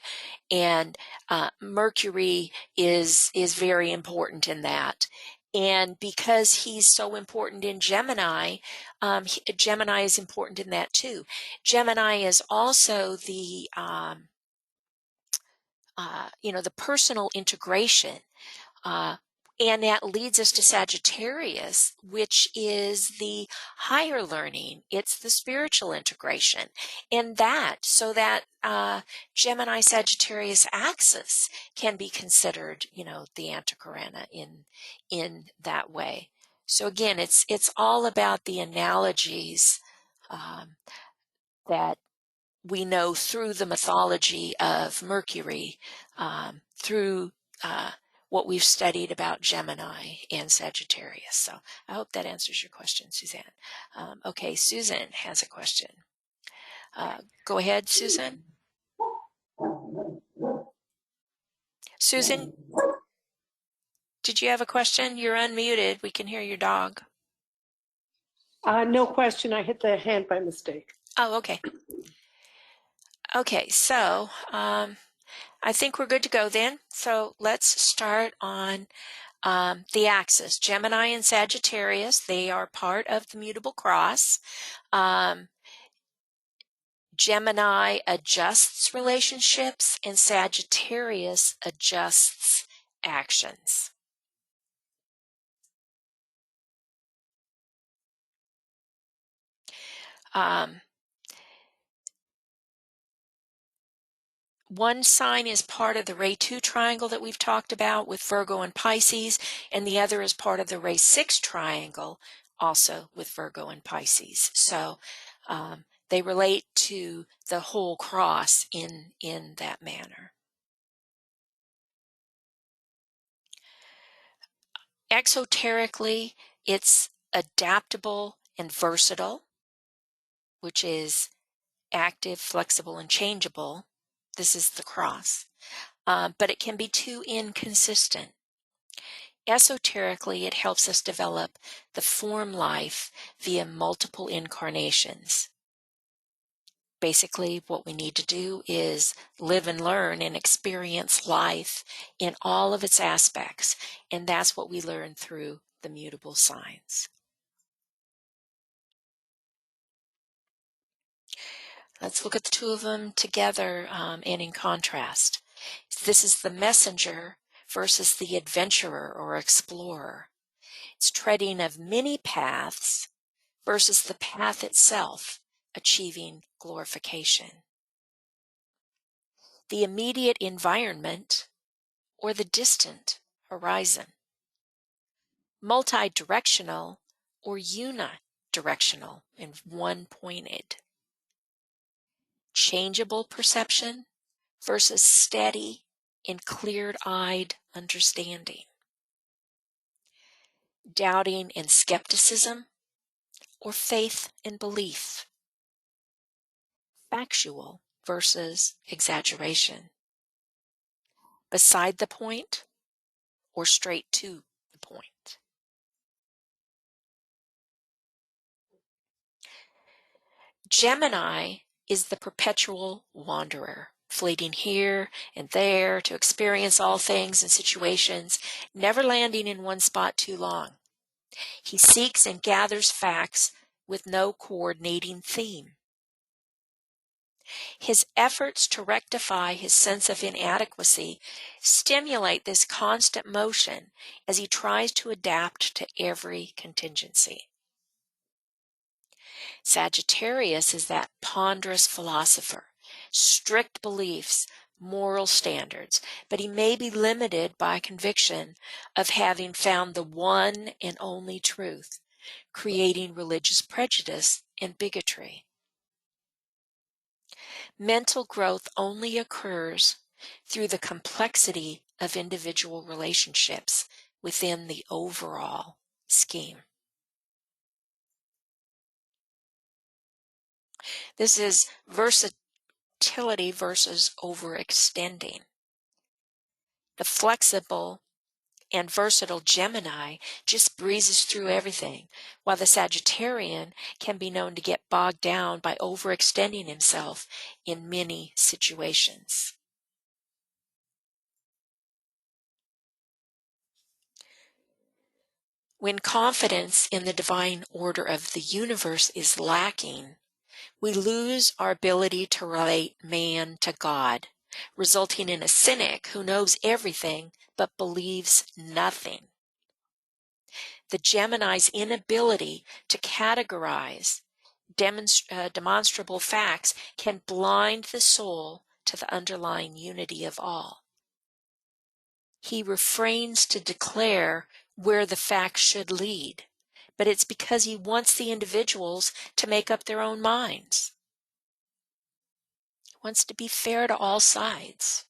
And Mercury is very important in that. And because he's so important in Gemini, Gemini is important in that too. Gemini is also the the personal integration. And that leads us to Sagittarius, which is the higher learning. It's the spiritual integration. And so that Gemini-Sagittarius axis can be considered, the anticorana in that way. So again, it's all about the analogies that we know through the mythology of Mercury, through what we've studied about Gemini and Sagittarius. So I hope that answers your question, Suzanne. Okay, Susan has a question. Go ahead, Susan. Susan, did you have a question? You're unmuted. We can hear your dog. No question. I hit the hand by mistake. Oh, okay. Okay, so I think we're good to go then. So let's start on the axis. Gemini and Sagittarius, they are part of the mutable cross. Gemini adjusts relationships and Sagittarius adjusts actions. One sign is part of the Ray 2 triangle that we've talked about with Virgo and Pisces, and the other is part of the Ray 6 triangle, also with Virgo and Pisces. So they relate to the whole cross in that manner. Exoterically, it's adaptable and versatile, which is active, flexible, and changeable. This is the cross. But it can be too inconsistent. Esoterically, it helps us develop the form life via multiple incarnations. Basically, what we need to do is live and learn and experience life in all of its aspects, and that's what we learn through the mutable signs. Let's look at the two of them together and in contrast. This is the messenger versus the adventurer or explorer. It's treading of many paths versus the path itself, achieving glorification. The immediate environment or the distant horizon. Multi-directional or unidirectional and one-pointed. Changeable perception versus steady and clear-eyed understanding. doubting and skepticism, or faith and belief, factual versus exaggeration, beside the point or straight to the point. Gemini is the perpetual wanderer, fleeting here and there to experience all things and situations, never landing in one spot too long. He seeks and gathers facts with no coordinating theme. His efforts to rectify his sense of inadequacy stimulate this constant motion as he tries to adapt to every contingency. Sagittarius is that ponderous philosopher, strict beliefs, moral standards, but he may be limited by conviction of having found the one and only truth, creating religious prejudice and bigotry. Mental growth only occurs through the complexity of individual relationships within the overall scheme. This is versatility versus overextending. The flexible and versatile Gemini just breezes through everything, while the Sagittarian can be known to get bogged down by overextending himself in many situations. When confidence in the divine order of the universe is lacking, we lose our ability to relate man to God, resulting in a cynic who knows everything but believes nothing. The Gemini's inability to categorize demonstrable facts can blind the soul to the underlying unity of all. He refrains to declare where the facts should lead, but it's because he wants the individuals to make up their own minds. He wants to be fair to all sides.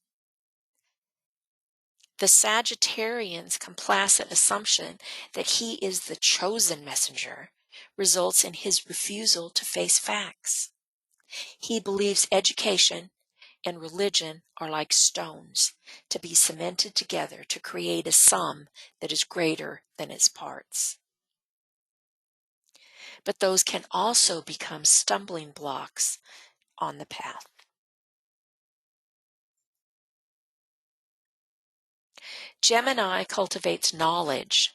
The Sagittarian's complacent assumption that he is the chosen messenger results in his refusal to face facts. He believes education and religion are like stones to be cemented together to create a sum that is greater than its parts. But those can also become stumbling blocks on the path. Gemini cultivates knowledge,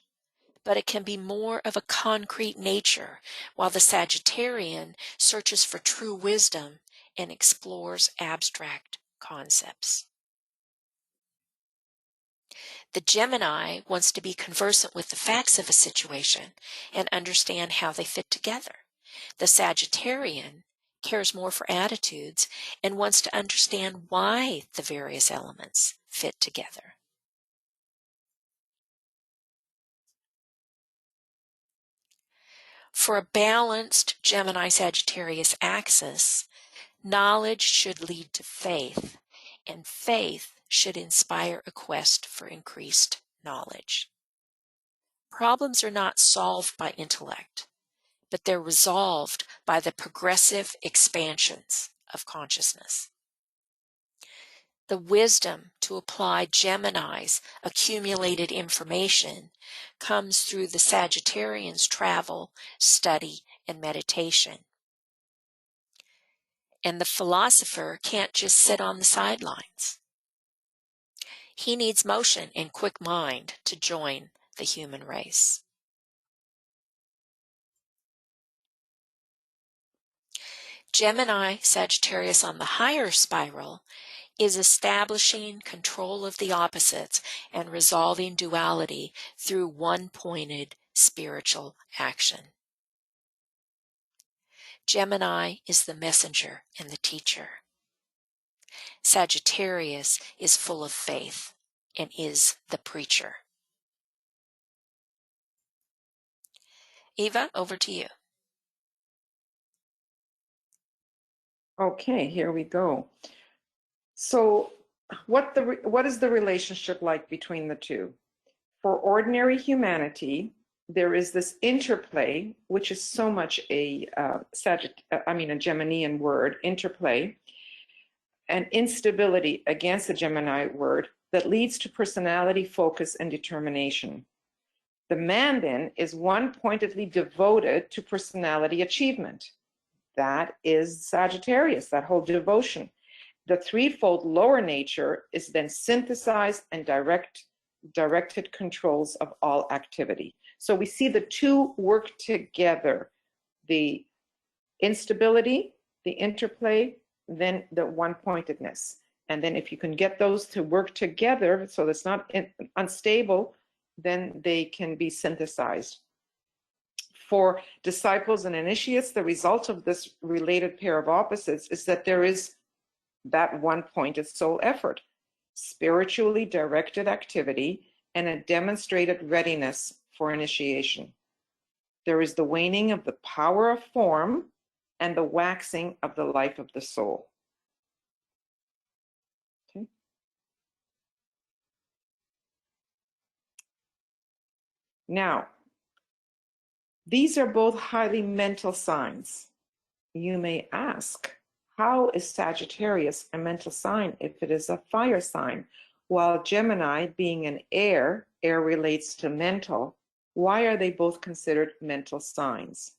but it can be more of a concrete nature, while the Sagittarian searches for true wisdom and explores abstract concepts. The Gemini wants to be conversant with the facts of a situation and understand how they fit together. The Sagittarian cares more for attitudes and wants to understand why the various elements fit together. For a balanced Gemini-Sagittarius axis, knowledge should lead to faith, and faith should inspire a quest for increased knowledge. Problems are not solved by intellect, but they're resolved by the progressive expansions of consciousness. The wisdom to apply Gemini's accumulated information comes through the Sagittarian's travel, study, and meditation. And the philosopher can't just sit on the sidelines. He needs motion and quick mind to join the human race. Gemini Sagittarius on the higher spiral is establishing control of the opposites and resolving duality through one-pointed spiritual action. Gemini is the messenger and the teacher. Sagittarius is full of faith and is the preacher. Eva, over to you. Okay, here we go. So what is the relationship like between the two? For ordinary humanity, there is this interplay, which is so much a a Geminian word, interplay, and instability against the Gemini word that leads to personality, focus, and determination. The man then is one-pointedly devoted to personality achievement. That is Sagittarius, that whole devotion. The threefold lower nature is then synthesized and directed controls of all activity. So we see the two work together, the instability, the interplay, then the one-pointedness. And then if you can get those to work together so that's not unstable, then they can be synthesized. For disciples and initiates, the result of this related pair of opposites is that there is that one-pointed soul effort, spiritually directed activity, and a demonstrated readiness for initiation. There is the waning of the power of form and the waxing of the life of the soul. Okay. Now, these are both highly mental signs. You may ask, how is Sagittarius a mental sign if it is a fire sign? While Gemini, being an air relates to mental, why are they both considered mental signs?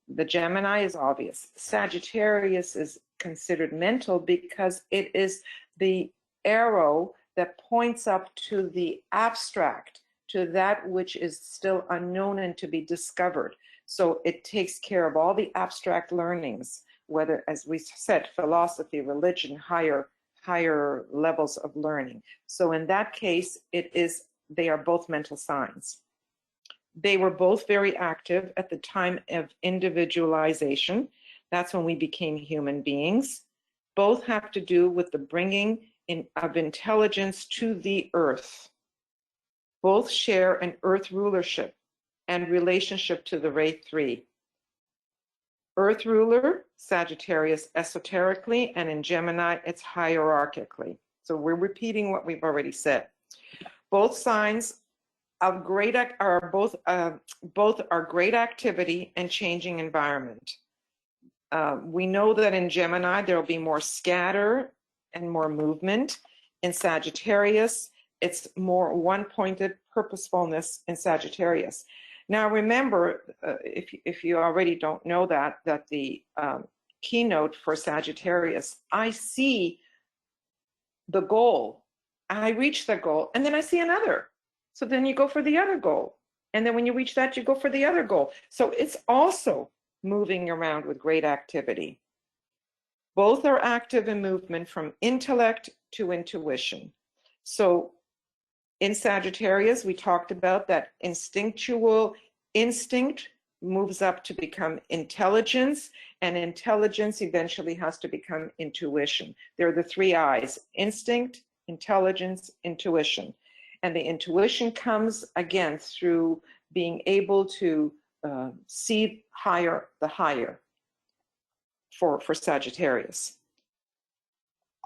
The Gemini is obvious. Sagittarius is considered mental because it is the arrow that points up to the abstract, to that which is still unknown and to be discovered. So it takes care of all the abstract learnings, whether, as we said, philosophy, religion, higher levels of learning. So in that case, they are both mental signs. They were both very active at the time of individualization. That's when we became human beings. Both have to do with the bringing in of intelligence to the earth. Both share an earth rulership and relationship to the Ray 3. Earth ruler, Sagittarius esoterically, and in Gemini, it's hierarchically. So we're repeating what we've already said. Both signs of great both are great activity and changing environment. We know that in Gemini there will be more scatter and more movement. In Sagittarius, it's more one-pointed purposefulness in Sagittarius. Now remember, if you already don't know that the keynote for Sagittarius, I see the goal, I reach the goal, and then I see another. So then you go for the other goal. And then when you reach that, you go for the other goal. So it's also moving around with great activity. Both are active in movement from intellect to intuition. So in Sagittarius, we talked about that instinctual instinct moves up to become intelligence, and intelligence eventually has to become intuition. There are the three I's: instinct, intelligence, intuition. And the intuition comes again through being able to see the higher for Sagittarius.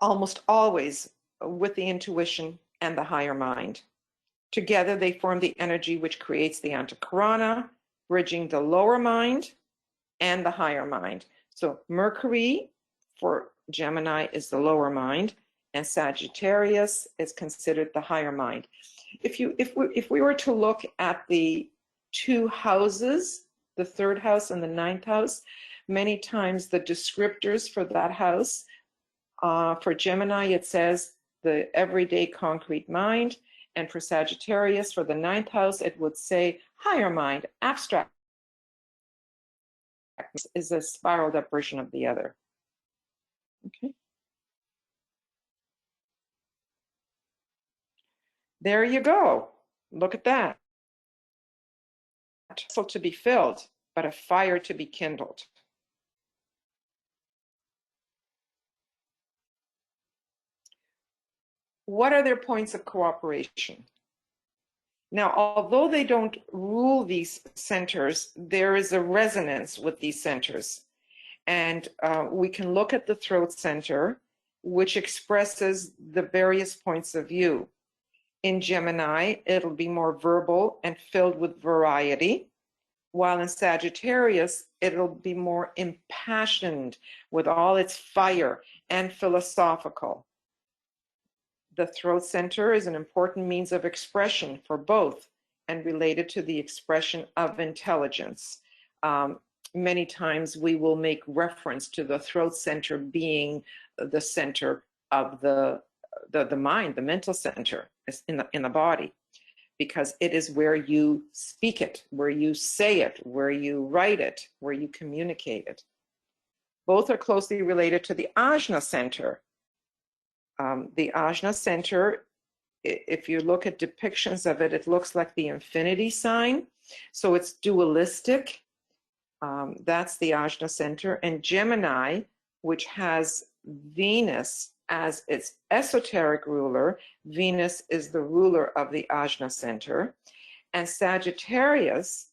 Almost always with the intuition and the higher mind. Together they form the energy which creates the antakarana, bridging the lower mind and the higher mind. So Mercury for Gemini is the lower mind, and Sagittarius is considered the higher mind. If we were to look at the two houses, the third house and the ninth house, many times the descriptors for that house, for Gemini it says the everyday concrete mind, and for Sagittarius for the ninth house it would say higher mind, abstract, is a spiraled up version of the other. Okay. There you go. Look at that. A vessel to be filled, but a fire to be kindled. What are their points of cooperation? Now, although they don't rule these centers, there is a resonance with these centers. And we can look at the throat center, which expresses the various points of view. In Gemini, it'll be more verbal and filled with variety, while in Sagittarius, it'll be more impassioned with all its fire and philosophical. The throat center is an important means of expression for both and related to the expression of intelligence. Many times we will make reference to the throat center being the center of the mind, the mental center in the body, because it is where you speak it, where you say it, where you write it, where you communicate it. Both are closely related to the Ajna center. The Ajna center, if you look at depictions of it, it looks like the infinity sign. So it's dualistic. That's the Ajna center. And Gemini, which has Venus as its esoteric ruler, Venus is the ruler of the Ajna center. And Sagittarius,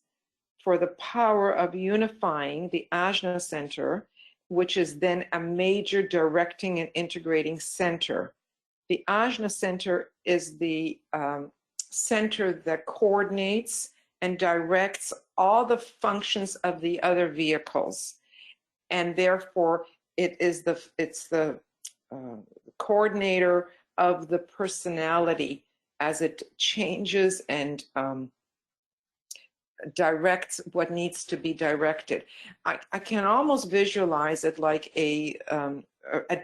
for the power of unifying the Ajna center, which is then a major directing and integrating center. The Ajna center is the center that coordinates and directs all the functions of the other vehicles, and therefore it's the coordinator of the personality as it changes and directs what needs to be directed. I can almost visualize it like a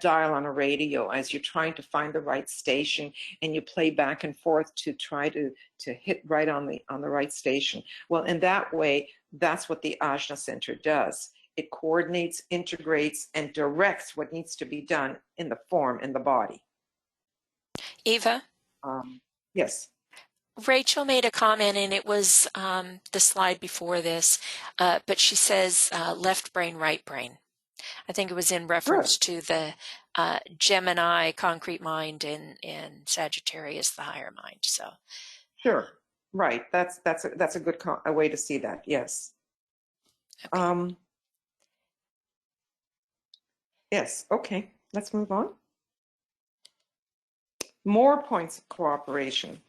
dial on a radio as you're trying to find the right station and you play back and forth to try to hit right on the right station. Well, in that way, that's what the Ajna center does. It coordinates, integrates, and directs what needs to be done in the form, in the body. Eva? Yes. Rachel made a comment, and it was the slide before this, but she says left brain, right brain. I think it was in reference to the Gemini concrete mind and Sagittarius the higher mind. So, sure, right. That's a good a way to see that. Yes. Okay. Yes. Okay. Let's move on. More points of cooperation.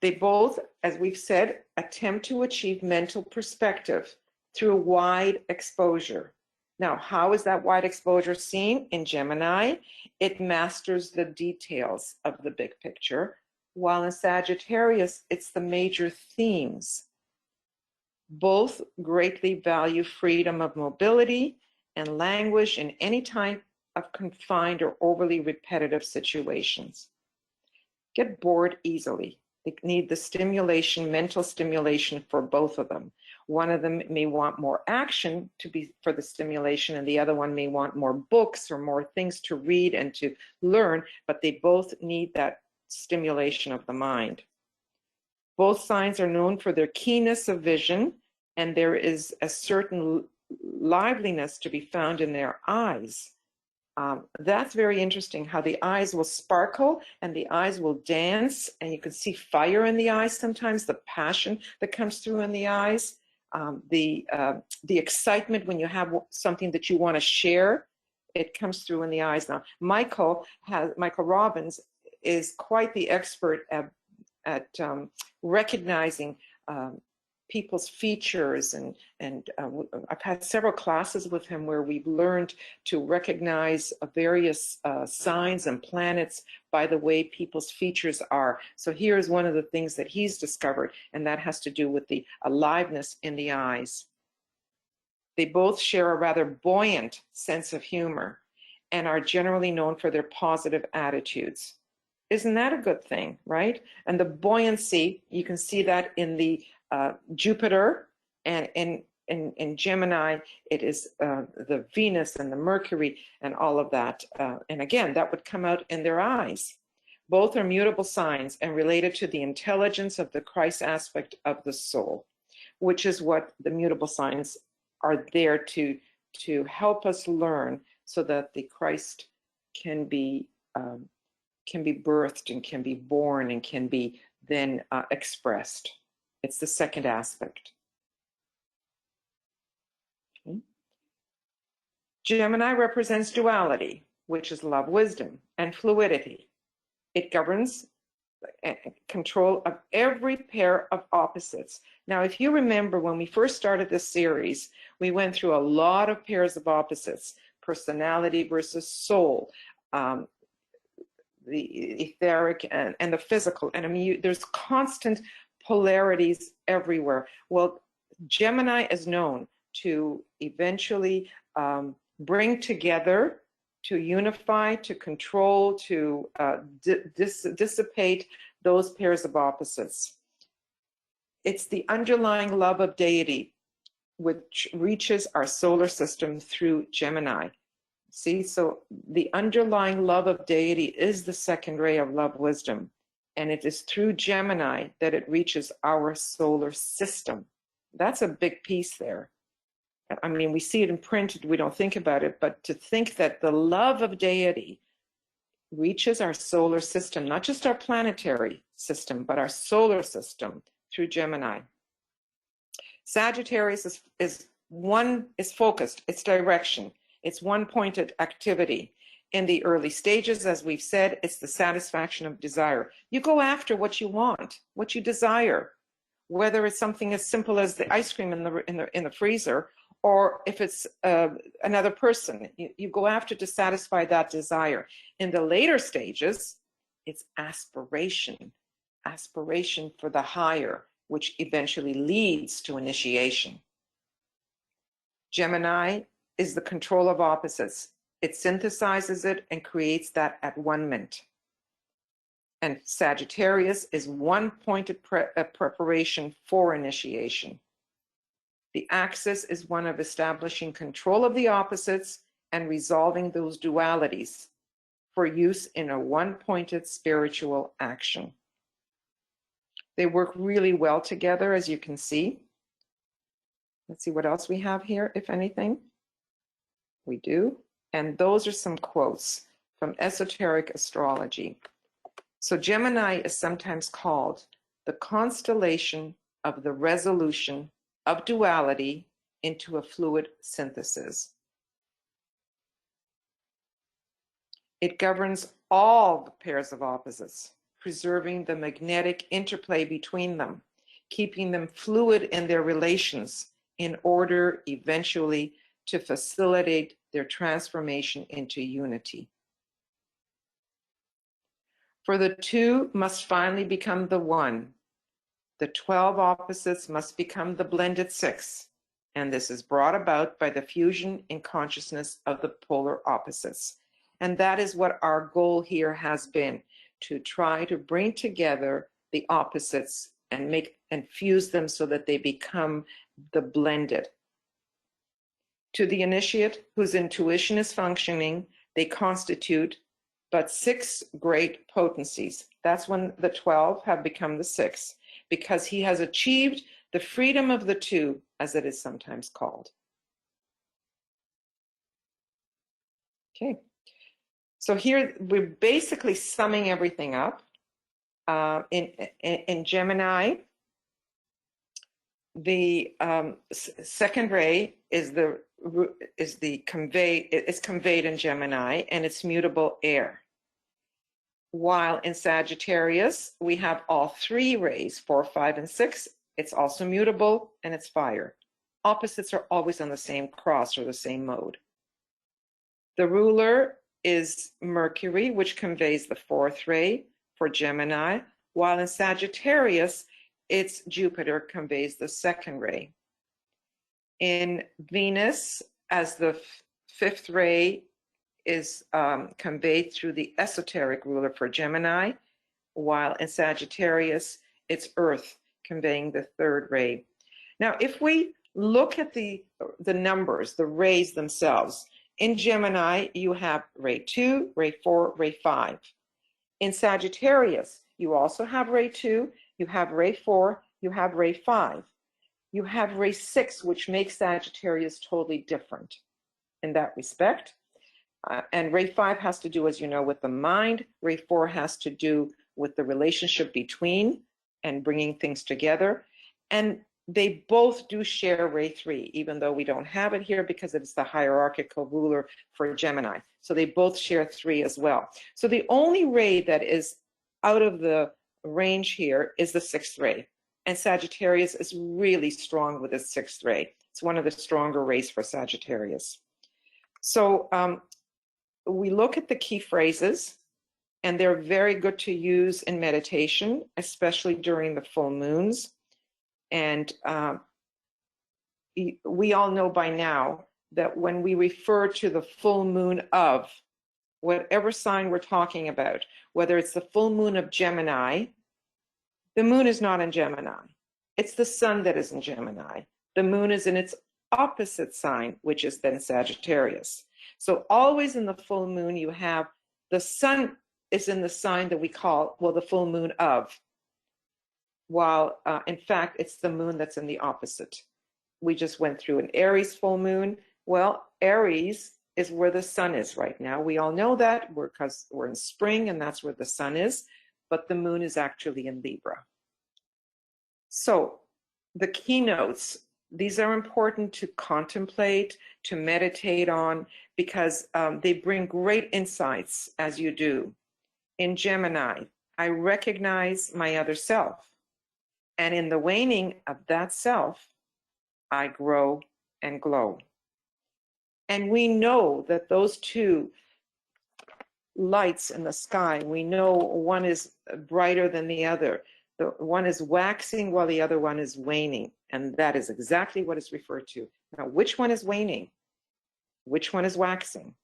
They both, as we've said, attempt to achieve mental perspective through wide exposure. Now, how is that wide exposure seen? In Gemini, it masters the details of the big picture, while in Sagittarius, it's the major themes. Both greatly value freedom of mobility and languish in any type of confined or overly repetitive situations. Get bored easily. They need the stimulation, mental stimulation for both of them. One of them may want more action for the stimulation, and the other one may want more books or more things to read and to learn, but they both need that stimulation of the mind. Both signs are known for their keenness of vision, and there is a certain liveliness to be found in their eyes. That's very interesting, how the eyes will sparkle and the eyes will dance, and you can see fire in the eyes sometimes, the passion that comes through in the eyes, the excitement when you have something that you want to share, it comes through in the eyes. Now, Michael Robbins is quite the expert at recognizing people's features, and I've had several classes with him where we've learned to recognize various signs and planets by the way people's features are. So here's one of the things that he's discovered, and that has to do with the aliveness in the eyes. They both share a rather buoyant sense of humor and are generally known for their positive attitudes. Isn't that a good thing, right? And the buoyancy, you can see that in the Jupiter, and in Gemini, it is the Venus and the Mercury and all of that. And again, that would come out in their eyes. Both are mutable signs and related to the intelligence of the Christ aspect of the soul, which is what the mutable signs are there to help us learn, so that the Christ can be birthed and can be born and can be then expressed. It's the second aspect. Okay. Gemini represents duality, which is love, wisdom, and fluidity. It governs control of every pair of opposites. Now, if you remember, when we first started this series, we went through a lot of pairs of opposites: personality versus soul, the etheric and the physical. And I mean, there's constant polarities everywhere. Well, Gemini is known to eventually bring together, to unify, to control, to dissipate those pairs of opposites. It's the underlying love of deity which reaches our solar system through Gemini. See, so the underlying love of deity is the second ray of love wisdom, and it is through Gemini that it reaches our solar system. That's a big piece there. I mean, we see it in print, we don't think about it, but to think that the love of deity reaches our solar system, not just our planetary system, but our solar system through Gemini. Sagittarius is focused, it's direction, it's one-pointed activity. In the early stages, as we've said, it's the satisfaction of desire. You go after what you want, what you desire, whether it's something as simple as the ice cream in the freezer, or if it's another person, you go after to satisfy that desire. In the later stages, it's aspiration for the higher, which eventually leads to initiation. Gemini is the control of opposites. It synthesizes it and creates that at one mint. And Sagittarius is one-pointed preparation for initiation. The axis is one of establishing control of the opposites and resolving those dualities for use in a one-pointed spiritual action. They work really well together, as you can see. Let's see what else we have here, if anything. We do. And those are some quotes from esoteric astrology. So Gemini is sometimes called the constellation of the resolution of duality into a fluid synthesis. It governs all the pairs of opposites, preserving the magnetic interplay between them, keeping them fluid in their relations in order eventually to facilitate their transformation into unity. For the two must finally become the one. The 12 opposites must become the blended 6, and this is brought about by the fusion in consciousness of the polar opposites. And that is what our goal here has been, to try to bring together the opposites and fuse them so that they become the blended. To the initiate whose intuition is functioning, they constitute but 6 great potencies. That's when the 12 have become the 6, because he has achieved the freedom of the two, as it is sometimes called. Okay, so here we're basically summing everything up. In Gemini, the second ray is conveyed in Gemini, and it's mutable air. While in Sagittarius, we have all 3 rays, 4, 5, and 6. It's also mutable, and it's fire. Opposites are always on the same cross or the same mode. The ruler is Mercury, which conveys the 4th ray for Gemini, while in Sagittarius, it's Jupiter conveys the 2nd ray. In Venus, as the 5th ray is conveyed through the esoteric ruler for Gemini, while in Sagittarius, it's Earth conveying the 3rd ray. Now, if we look at the numbers, the rays themselves, in Gemini, you have ray 2, ray 4, ray 5. In Sagittarius, you also have ray 2, you have ray 4, you have ray 5. You have ray 6, which makes Sagittarius totally different in that respect. And ray 5 has to do, as you know, with the mind. Ray 4 has to do with the relationship between and bringing things together. And they both do share ray 3, even though we don't have it here because it's the hierarchical ruler for Gemini. So they both share 3 as well. So the only ray that is out of the range here is the sixth ray. And Sagittarius is really strong with its sixth ray. It's one of the stronger rays for Sagittarius. So we look at the key phrases, and they're very good to use in meditation, especially during the full moons. And we all know by now that when we refer to the full moon of whatever sign we're talking about, whether it's the full moon of Gemini, the moon is not in Gemini. It's the sun that is in Gemini. The moon is in its opposite sign, which is then Sagittarius. So always in the full moon, you have the sun is in the sign that we call, well, the full moon of, while in fact, it's the moon that's in the opposite. We just went through an Aries full moon. Well, Aries is where the sun is right now. We all know that because we're in spring and that's where the sun is, but the moon is actually in Libra. So the keynotes, these are important to contemplate, to meditate on, because they bring great insights as you do. In Gemini, I recognize my other self. And in the waning of that self, I grow and glow. And we know that those two lights in the sky, we know one is brighter than the other. The one is waxing while the other one is waning. And that is exactly what is referred to. Now, which one is waning? Which one is waxing?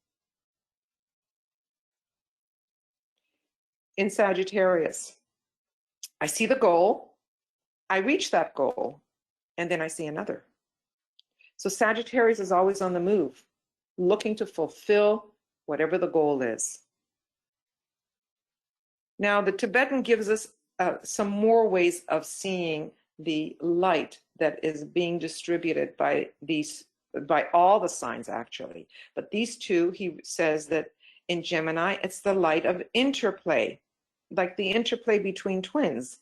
In Sagittarius, I see the goal, I reach that goal, and then I see another. So Sagittarius is always on the move, looking to fulfill whatever the goal is. Now, the Tibetan gives us some more ways of seeing the light that is being distributed by all the signs, actually. But these two, he says that in Gemini, it's the light of interplay, like the interplay between twins.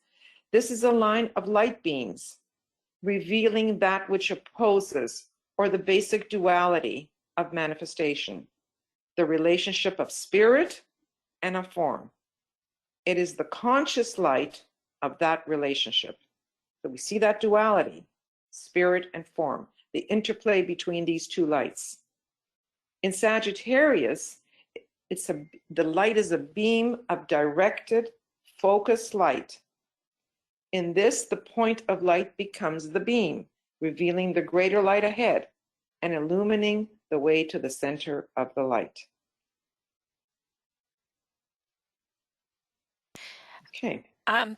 This is a line of light beams, revealing that which opposes, or the basic duality of manifestation, the relationship of spirit and of form. It is the conscious light of that relationship. So we see that duality, spirit and form, the interplay between these two lights. In Sagittarius, the light is a beam of directed, focused light. In this, the point of light becomes the beam, revealing the greater light ahead and illumining the way to the center of the light. Okay.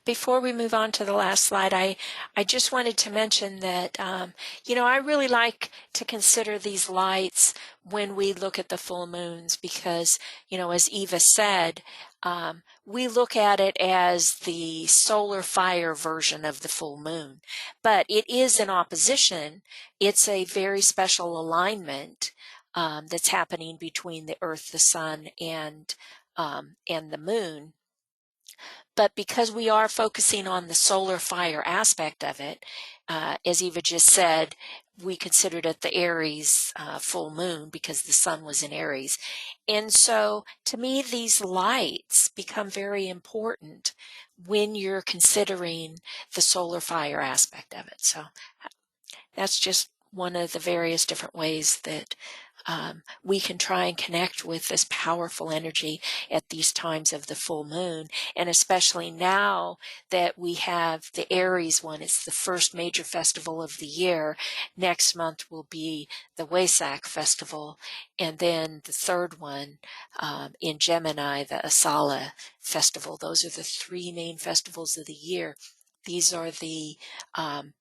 Before we move on to the last slide, I just wanted to mention that, I really like to consider these lights when we look at the full moons because, as Eva said, we look at it as the solar fire version of the full moon, but it is in opposition. It's a very special alignment that's happening between the Earth, the Sun, and the moon. But because we are focusing on the solar fire aspect of it, as Eva just said, we considered it the Aries full moon because the sun was in Aries. And so to me, these lights become very important when you're considering the solar fire aspect of it. So that's just one of the various different ways that we can try and connect with this powerful energy at these times of the full moon. And especially now that we have the Aries one, it's the first major festival of the year. Next month will be the Wesak festival. And then the third one in Gemini, the Asala festival. Those are the three main festivals of the year. These are the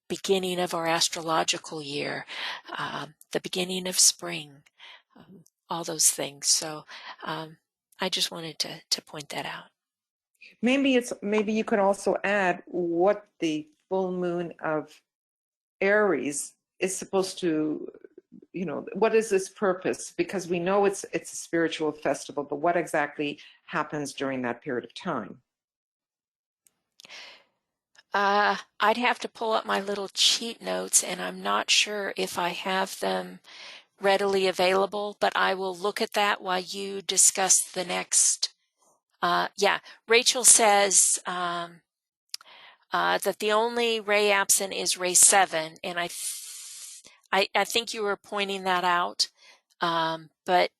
beginning of our astrological year, the beginning of spring, all those things. So I just wanted to point that out. Maybe you could also add what the full moon of Aries is supposed to, what is its purpose? Because we know it's a spiritual festival, but what exactly happens during that period of time? I'd have to pull up my little cheat notes, and I'm not sure if I have them readily available, but I will look at that while you discuss the next. Yeah, Rachel says that the only ray absent is ray 7, and I think you were pointing that out, but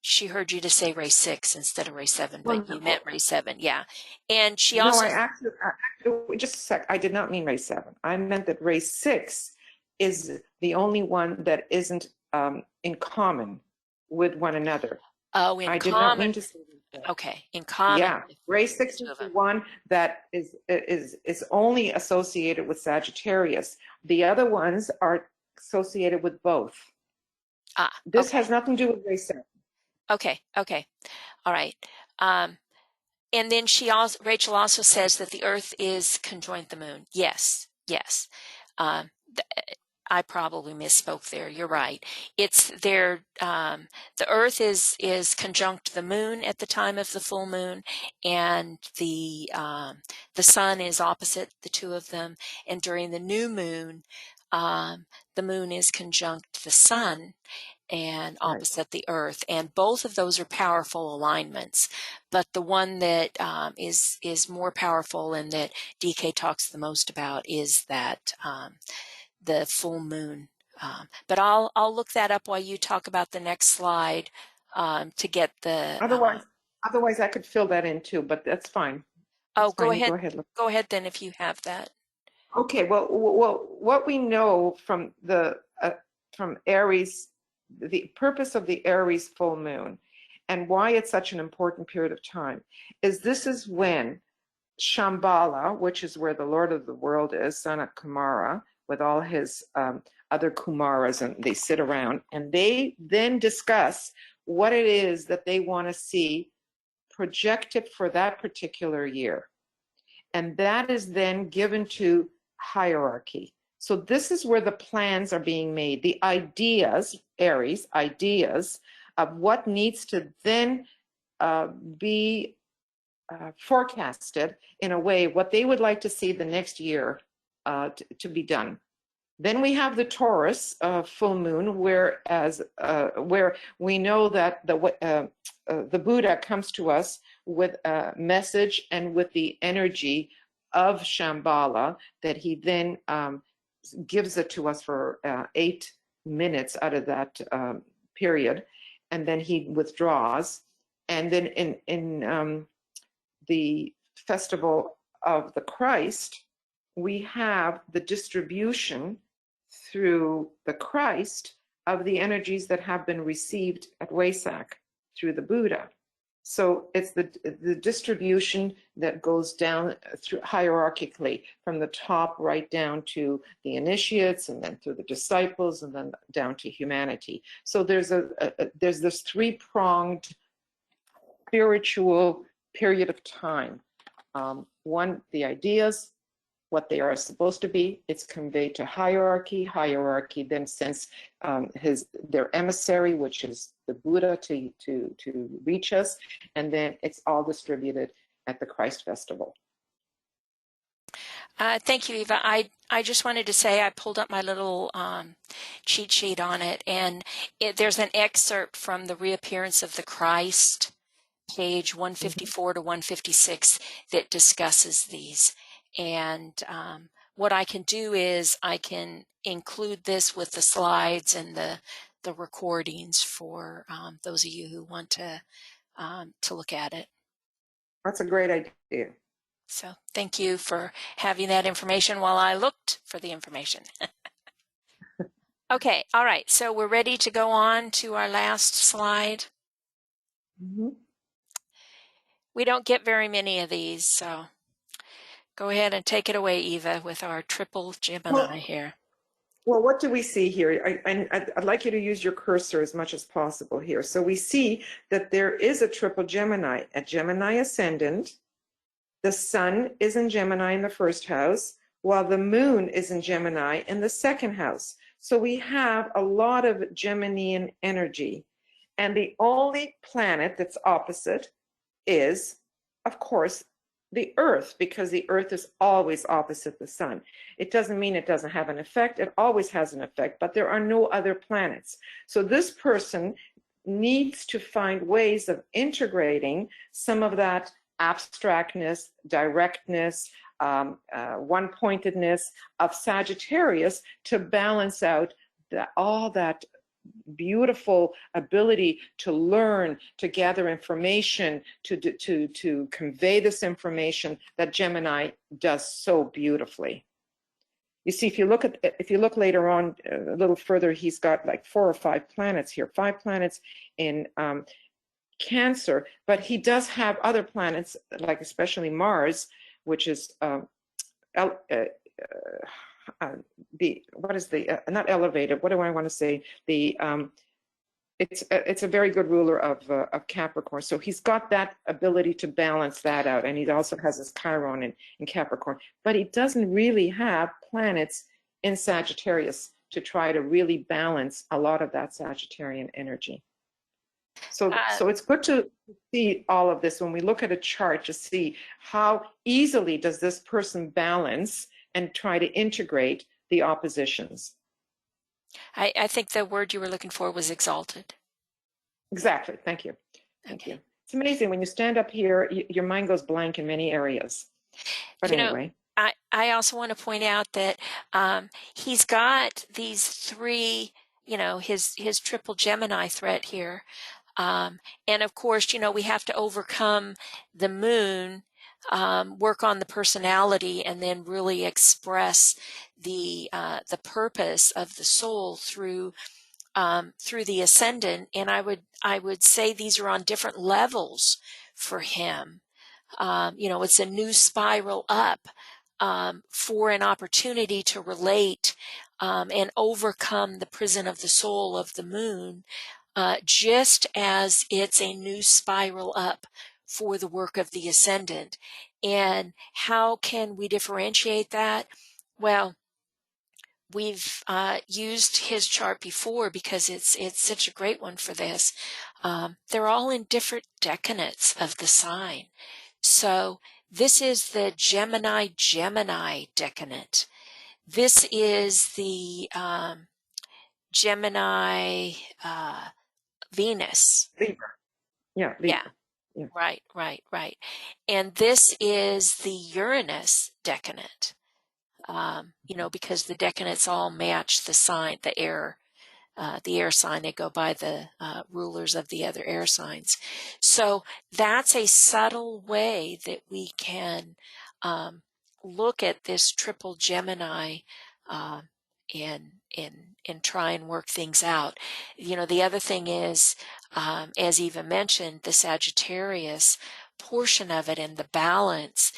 she heard you to say ray 6 instead of ray 7, but you meant ray 7, yeah. And she also... No, I actually, just a sec, I did not mean ray 7. I meant that ray 6 is the only one that isn't in common with one another. Oh, in common. I did not mean to say that. Okay, in common. Yeah, ray 6 is the one that is only associated with Sagittarius. The other ones are associated with both. This has nothing to do with ray 7. Okay, all right. And then Rachel also says that the Earth is conjoined the Moon. Yes. I probably misspoke there. You're right. It's there. The Earth is conjunct the Moon at the time of the full moon, and the Sun is opposite the two of them. And during the new moon, the Moon is conjunct the Sun and opposite the Earth, and both of those are powerful alignments. But the one that is more powerful and that DK talks the most about is that the full moon. But I'll look that up while you talk about the next slide to get the. Otherwise, I could fill that in too, but that's fine. Go ahead. Go ahead then, if you have that. Okay. Well, what we know from from Aries. The purpose of the Aries full moon and why it's such an important period of time is this is when Shambhala, which is where the Lord of the world is, son of Kumara, with all his other Kumaras, and they sit around and they then discuss what it is that they want to see projected for that particular year. And that is then given to hierarchy. So this is where the plans are being made, the ideas, Aries, ideas of what needs to then be forecasted in a way, what they would like to see the next year to be done. Then we have the Taurus full moon, where we know that the Buddha comes to us with a message and with the energy of Shambhala that he then gives it to us for 8 minutes out of that period, and then he withdraws. And then in the festival of the Christ, we have the distribution through the Christ of the energies that have been received at Wesak through the Buddha. So it's the distribution that goes down through hierarchically from the top right down to the initiates, and then through the disciples, and then down to humanity. So there's there's this three-pronged spiritual period of time. One, the ideas, what they are supposed to be, it's conveyed to hierarchy then sends their emissary, which is the Buddha, to reach us, and then it's all distributed at the Christ festival. Thank you, Eva. I just wanted to say I pulled up my little cheat sheet on it, and there's an excerpt from the Reappearance of the Christ, page 154 to 156, that discusses these. And what I can do is I can include this with the slides and the recordings for those of you who want to look at it. That's a great idea. So thank you for having that information while I looked for the information. Okay, all right. So we're ready to go on to our last slide. Mm-hmm. We don't get very many of these, so go ahead and take it away, Eva, with our triple Gemini here. Well, what do we see here? I'd like you to use your cursor as much as possible here. So we see that there is a triple Gemini, a Gemini ascendant. The sun is in Gemini in the first house, while the moon is in Gemini in the second house. So we have a lot of Geminian energy. And the only planet that's opposite is, of course, the Earth, because the Earth is always opposite the sun. It doesn't mean it doesn't have an effect. It always has an effect, but there are no other planets. So this person needs to find ways of integrating some of that abstractness, directness, one-pointedness of Sagittarius to balance out all that beautiful ability to learn, to gather information, to convey this information that Gemini does so beautifully. You see, if you look later on a little further, he's got like 4 or 5 planets here, 5 planets in Cancer, but he does have other planets, like especially Mars, which is not elevated, what do I want to say, it's a very good ruler of Capricorn, so he's got that ability to balance that out, and he also has his Chiron in Capricorn, but he doesn't really have planets in Sagittarius to try to really balance a lot of that Sagittarian energy. So it's good to see all of this when we look at a chart, to see how easily does this person balance and try to integrate the oppositions. I think the word you were looking for was exalted. Exactly. Thank you. Thank you. It's amazing when you stand up here, your mind goes blank in many areas. But anyway. I also want to point out that he's got these 3, his triple Gemini threat here. And of course, we have to overcome the moon, work on the personality, and then really express the purpose of the soul through the ascendant. And I would say these are on different levels for him. It's a new spiral up for an opportunity to relate and overcome the prison of the soul of the moon. Just as it's a new spiral up for the work of the ascendant. And how can we differentiate that? Well, we've used his chart before because it's such a great one for this. They're all in different decanates of the sign. So this is the Gemini decanate. This is the Gemini Venus. Libra. Yeah, Libra. Yeah. Right. And this is the Uranus decanate. Because the decanates all match the sign, the air sign. They go by the rulers of the other air signs. So that's a subtle way that we can look at this triple Gemini and try and work things out. The other thing is, as Eva mentioned, the Sagittarius portion of it and the balance,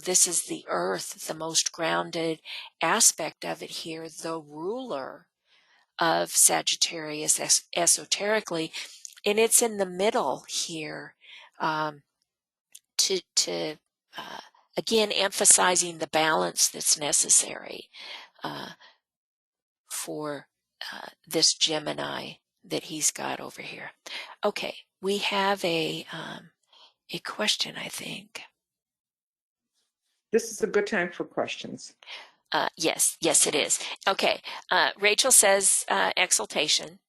this is the earth, the most grounded aspect of it here, the ruler of Sagittarius esoterically, and it's in the middle here, to again emphasizing the balance that's necessary for this Gemini that he's got over here. Okay, we have a question, I think. This is a good time for questions. Yes, it is. Okay, Rachel says exaltation.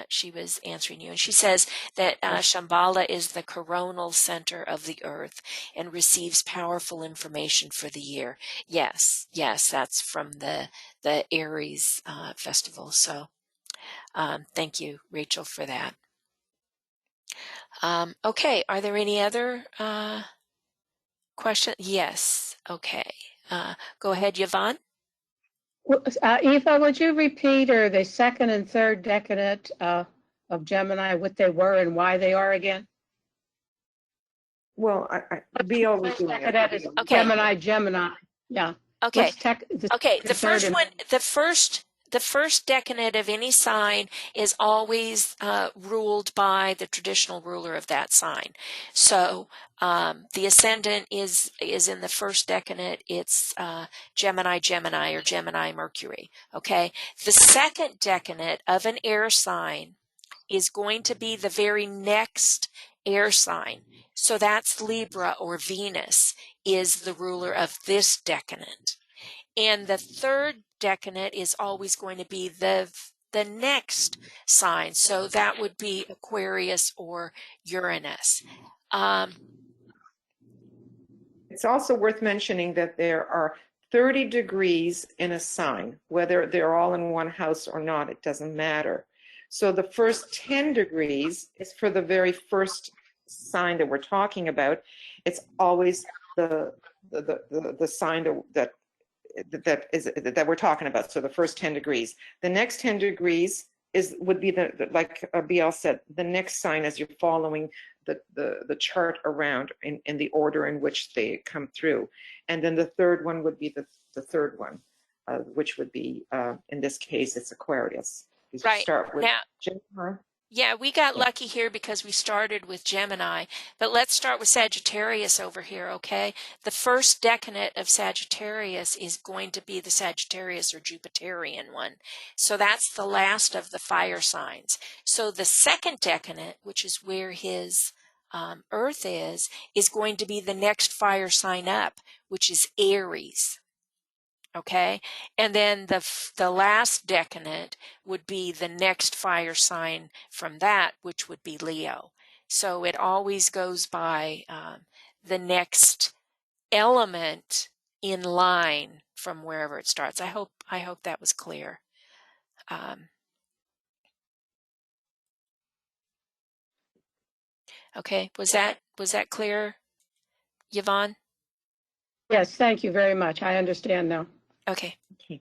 She was answering you, and she says that Shambhala is the coronal center of the earth and receives powerful information for the year. Yes, that's from the Aries festival. So thank you, Rachel, for that. Okay, are there any other questions? Yes, okay. Go ahead, Yvonne. Eva, would you repeat the second and third decadent of Gemini, what they were and why they are again? Well, I'll be over doing it. Okay. Gemini. Yeah. Okay. The first decadent of any sign is always ruled by the traditional ruler of that sign. So the ascendant is in the first decadent. It's Gemini or Gemini Mercury. Okay. The second decadent of an air sign is going to be the very next air sign. So that's Libra or Venus is the ruler of this decadent. And the third decadent is always going to be the next sign. So that would be Aquarius or Uranus. It's also worth mentioning that there are 30 degrees in a sign, whether they're all in one house or not, it doesn't matter. So the first 10 degrees is for the very first sign that we're talking about. It's always the sign that we're talking about. So the first 10 degrees. The next 10 degrees would be like BL said, the next sign as you're following the chart around in the order in which they come through. And then the third one would be the third one, which would be, in this case, it's Aquarius. You Right. start with Now, Gemini. yeah, we got lucky here because we started with Gemini, but let's start with Sagittarius over here, okay? The first decanate of Sagittarius is going to be the Sagittarius or Jupiterian one. So that's the last of the fire signs. So the second decanate, which is where his Earth is going to be the next fire sign up, which is Aries. Okay, and then the last decanate would be the next fire sign from that, which would be Leo. So it always goes by the next element in line from wherever it starts. I hope that was clear. Okay, was that clear, Yvonne? Yes, thank you very much. I understand now. Okay. Okay.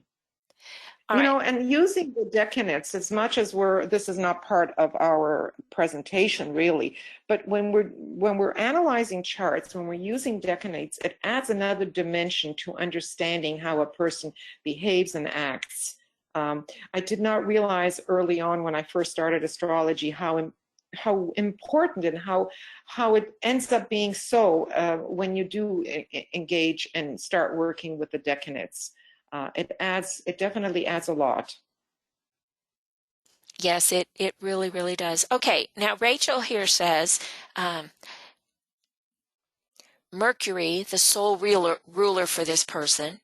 All you right. know, and using the decanates, as much as this is not part of our presentation really, but when we're analyzing charts, when we're using decanates, it adds another dimension to understanding how a person behaves and acts. I did not realize early on when I first started astrology how important and how it ends up being so when you do engage and start working with the decanates. It definitely adds a lot. Yes, it really, really does. Okay, now Rachel here says, Mercury, the sole ruler for this person,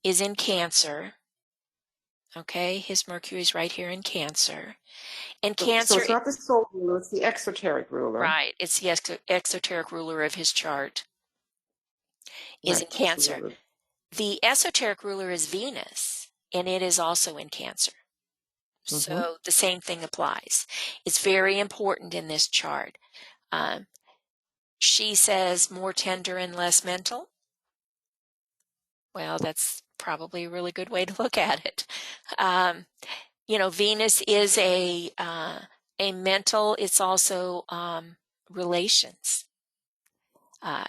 is in Cancer. Okay, his Mercury is right here in Cancer. And Cancer... So it's not the sole ruler, it's the exoteric ruler. Right, it's the exoteric ruler of his chart. Is in Cancer. Absolutely. The esoteric ruler is Venus, and it is also in Cancer. So the same thing applies. It's very important in this chart. She says more tender and less mental. Well, that's probably a really good way to look at it. You know, Venus is a mental, it's also relations.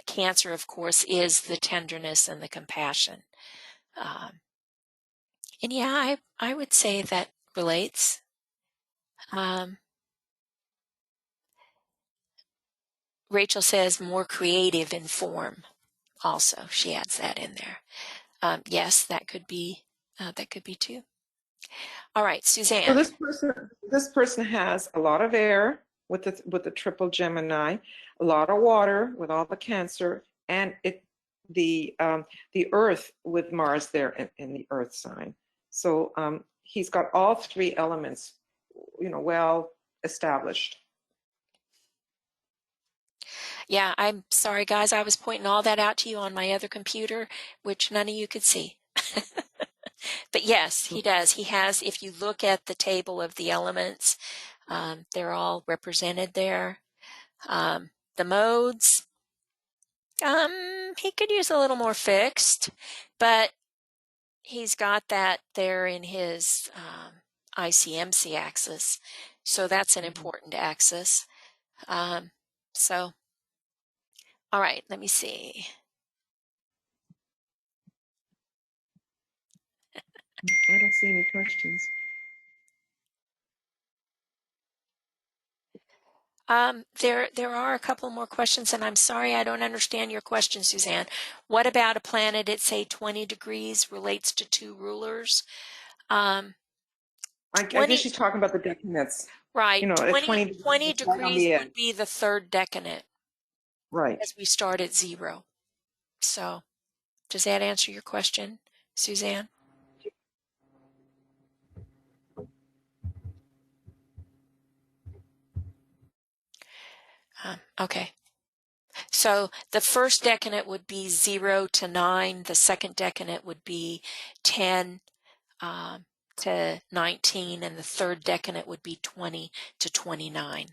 Cancer, of course, is the tenderness and the compassion. And yeah, I would say that relates. Rachel says more creative in form. Also, she adds that in there. Yes, that could be too. All right, Suzanne. So this person has a lot of air with the triple Gemini, a lot of water with all the Cancer, and the Earth with Mars there in the Earth sign. So he's got all three elements, you know, well established. Yeah, I'm sorry, guys. I was pointing all that out to you on my other computer, which none of you could see. But yes, he does. He has, if you look at the table of the elements, they're all represented there. The modes, he could use a little more fixed, but he's got that there in his ICMC axis. So that's an important axis. So, all right, let me see. I don't see any questions. There are a couple more questions, and I'm sorry I don't understand your question, Suzanne. What about a planet at, say, 20 degrees relates to two rulers? I guess she's talking about the decanates. Right. You know, 20 degrees right would be the third decanate. Right. As we start at 0. So, does that answer your question, Suzanne? Okay. So the first decadent would be 0 to 9. The second decadent would be 10 to 19. And the third decadent would be 20 to 29.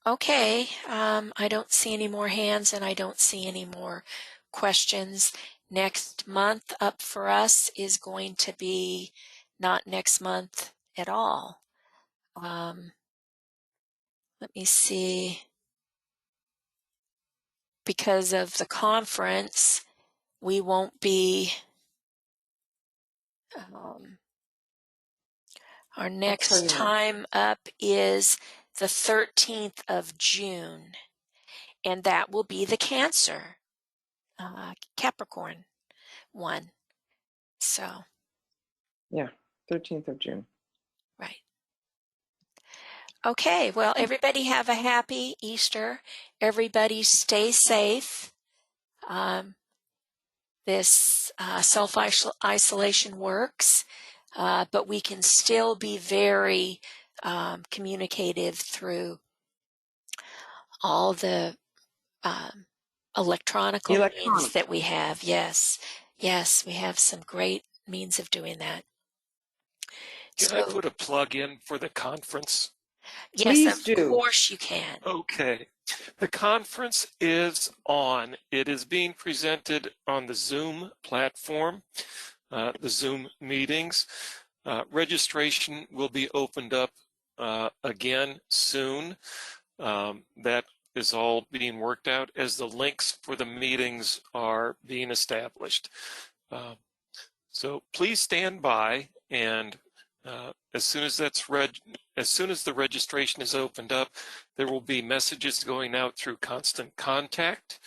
Okay. I don't see any more hands and I don't see any more questions. Next month up for us is going to be not next month at all. Let me see. Because of the conference, we won't be, our next time up is the 13th of June, and that will be the Cancer, Capricorn one. So. Yeah, 13th of June. Right. Okay, well, everybody have a happy Easter. Everybody stay safe. This self-isolation works, but we can still be very communicative through all the electronical means that we have. Yes, yes, we have some great means of doing that. Can I put a plug in for the conference? Yes, of course you can. Okay. The conference is on. It is being presented on the Zoom platform, the Zoom meetings. Registration will be opened up again soon. That is all being worked out as the links for the meetings are being established. So please stand by, and as soon as the registration is opened up, there will be messages going out through Constant Contact,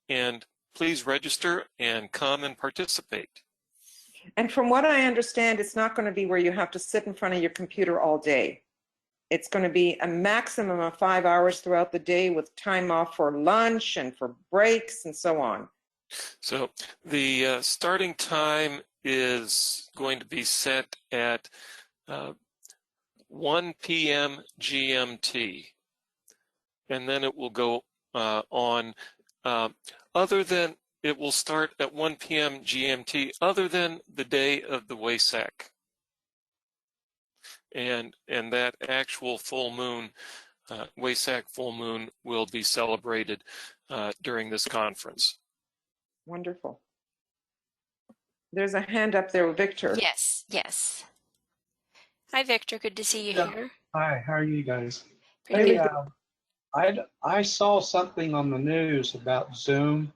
and please register and come and participate. And from what I understand, it's not going to be where you have to sit in front of your computer all day. It's going to be a maximum of 5 hours throughout the day with time off for lunch and for breaks and so on. So the starting time is going to be set at 1 p.m. GMT, and then it will go on. It will start at 1 p.m. GMT, other than the day of the Wesak, and that actual full moon, Wesak full moon, will be celebrated during this conference. Wonderful. There's a hand up there, Victor. Yes, yes. Hi, Victor. Good to see you here. Hi, how are you guys? Pretty Hey, good. I saw something on the news about Zoom.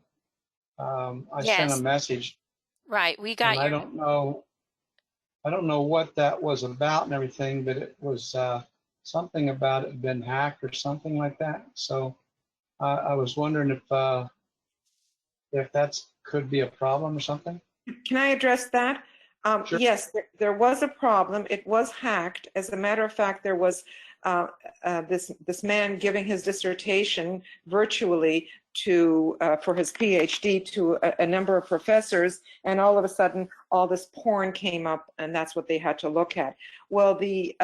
I sent a Yes. message. Right, we got and I don't know what that was about and everything, but it was something about it been hacked or something like that. So I was wondering if that could be a problem or something. Can I address that? Sure. Yes, there was a problem. It was hacked. As a matter of fact, there was this man giving his dissertation virtually for his PhD to a number of professors, and all of a sudden all this porn came up, and that's what they had to look at. Well, the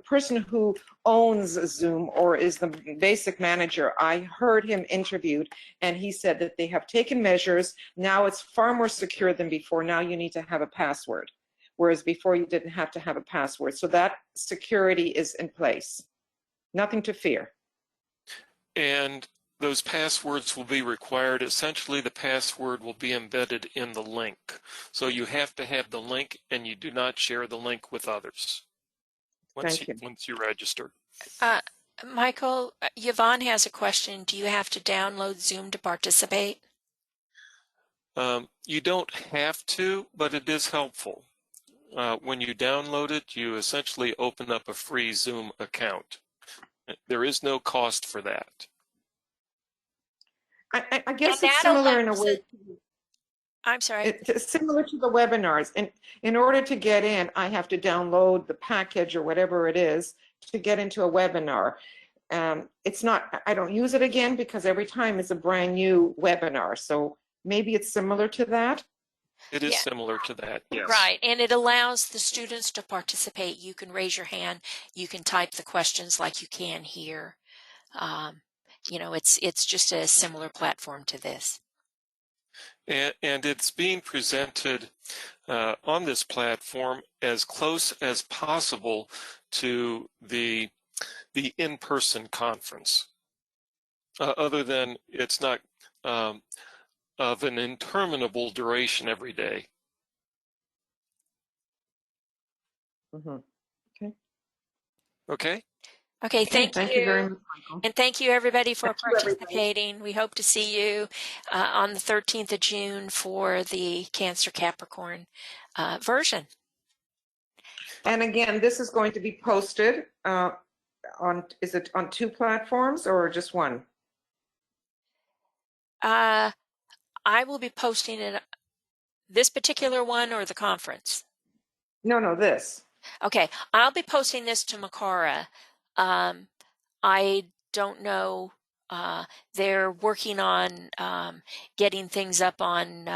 person who owns Zoom, or is the basic manager, I heard him interviewed, and he said that they have taken measures. Now it's far more secure than before. Now you need to have a password, whereas before you didn't have to have a password. So that security is in place. Nothing to fear. And those passwords will be required. Essentially, the password will be embedded in the link. So you have to have the link, and you do not share the link with others once you register. Michael, Yvonne has a question. Do you have to download Zoom to participate? You don't have to, but it is helpful. When you download it, you essentially open up a free Zoom account. There is no cost for that. I guess it's similar in a way. I'm sorry. It's similar to the webinars. And in order to get in, I have to download the package or whatever it is to get into a webinar. It's not, I don't use it again because every time it's a brand new webinar. So maybe it's similar to that. It is Yeah. similar to that, yes. Right, and it allows the students to participate. You can raise your hand, you can type the questions like you can here. You know, it's just a similar platform to this. And it's being presented on this platform as close as possible to the in-person conference. Other than it's not of an interminable duration every day. Mhm. Okay. Okay, thank you very much, Michael. And thank you, everybody, for Thank you, everybody. participating. We hope to see you on the 13th of June for the Cancer Capricorn version. And again, this is going to be posted is it on 2 platforms or just one? I will be posting it, this particular one or the conference? No, this. Okay, I'll be posting this to Makara. I don't know. They're working on getting things up on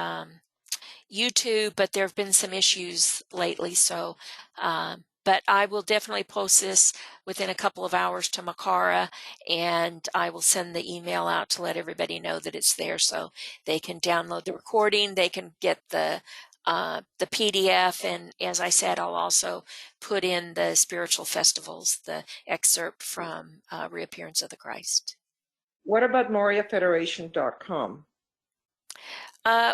YouTube, but there have been some issues lately. So, but I will definitely post this within a couple of hours to Makara, and I will send the email out to let everybody know that it's there, so they can download the recording. They can get the PDF, and as I said, I'll also put in the spiritual festivals, the excerpt from Reappearance of the Christ. What about MoriaFederation.com?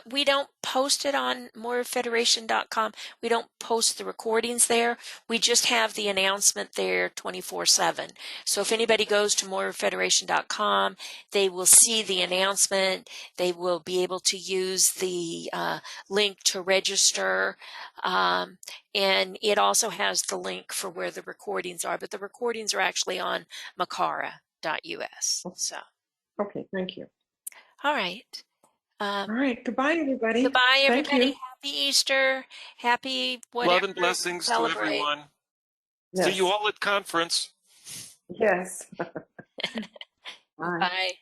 We don't post it on morefederation.com. We don't post the recordings there. We just have the announcement there 24/7. So if anybody goes to morefederation.com, they will see the announcement. They will be able to use the link to register. And it also has the link for where the recordings are, but the recordings are actually on makara.us. So, Okay, thank you. all right. All right, goodbye, everybody. Goodbye, Thank everybody. you. Happy Easter. Happy whatever. Love and blessings to celebrate. everyone. Yes. See you all at conference. Yes. Bye. Bye.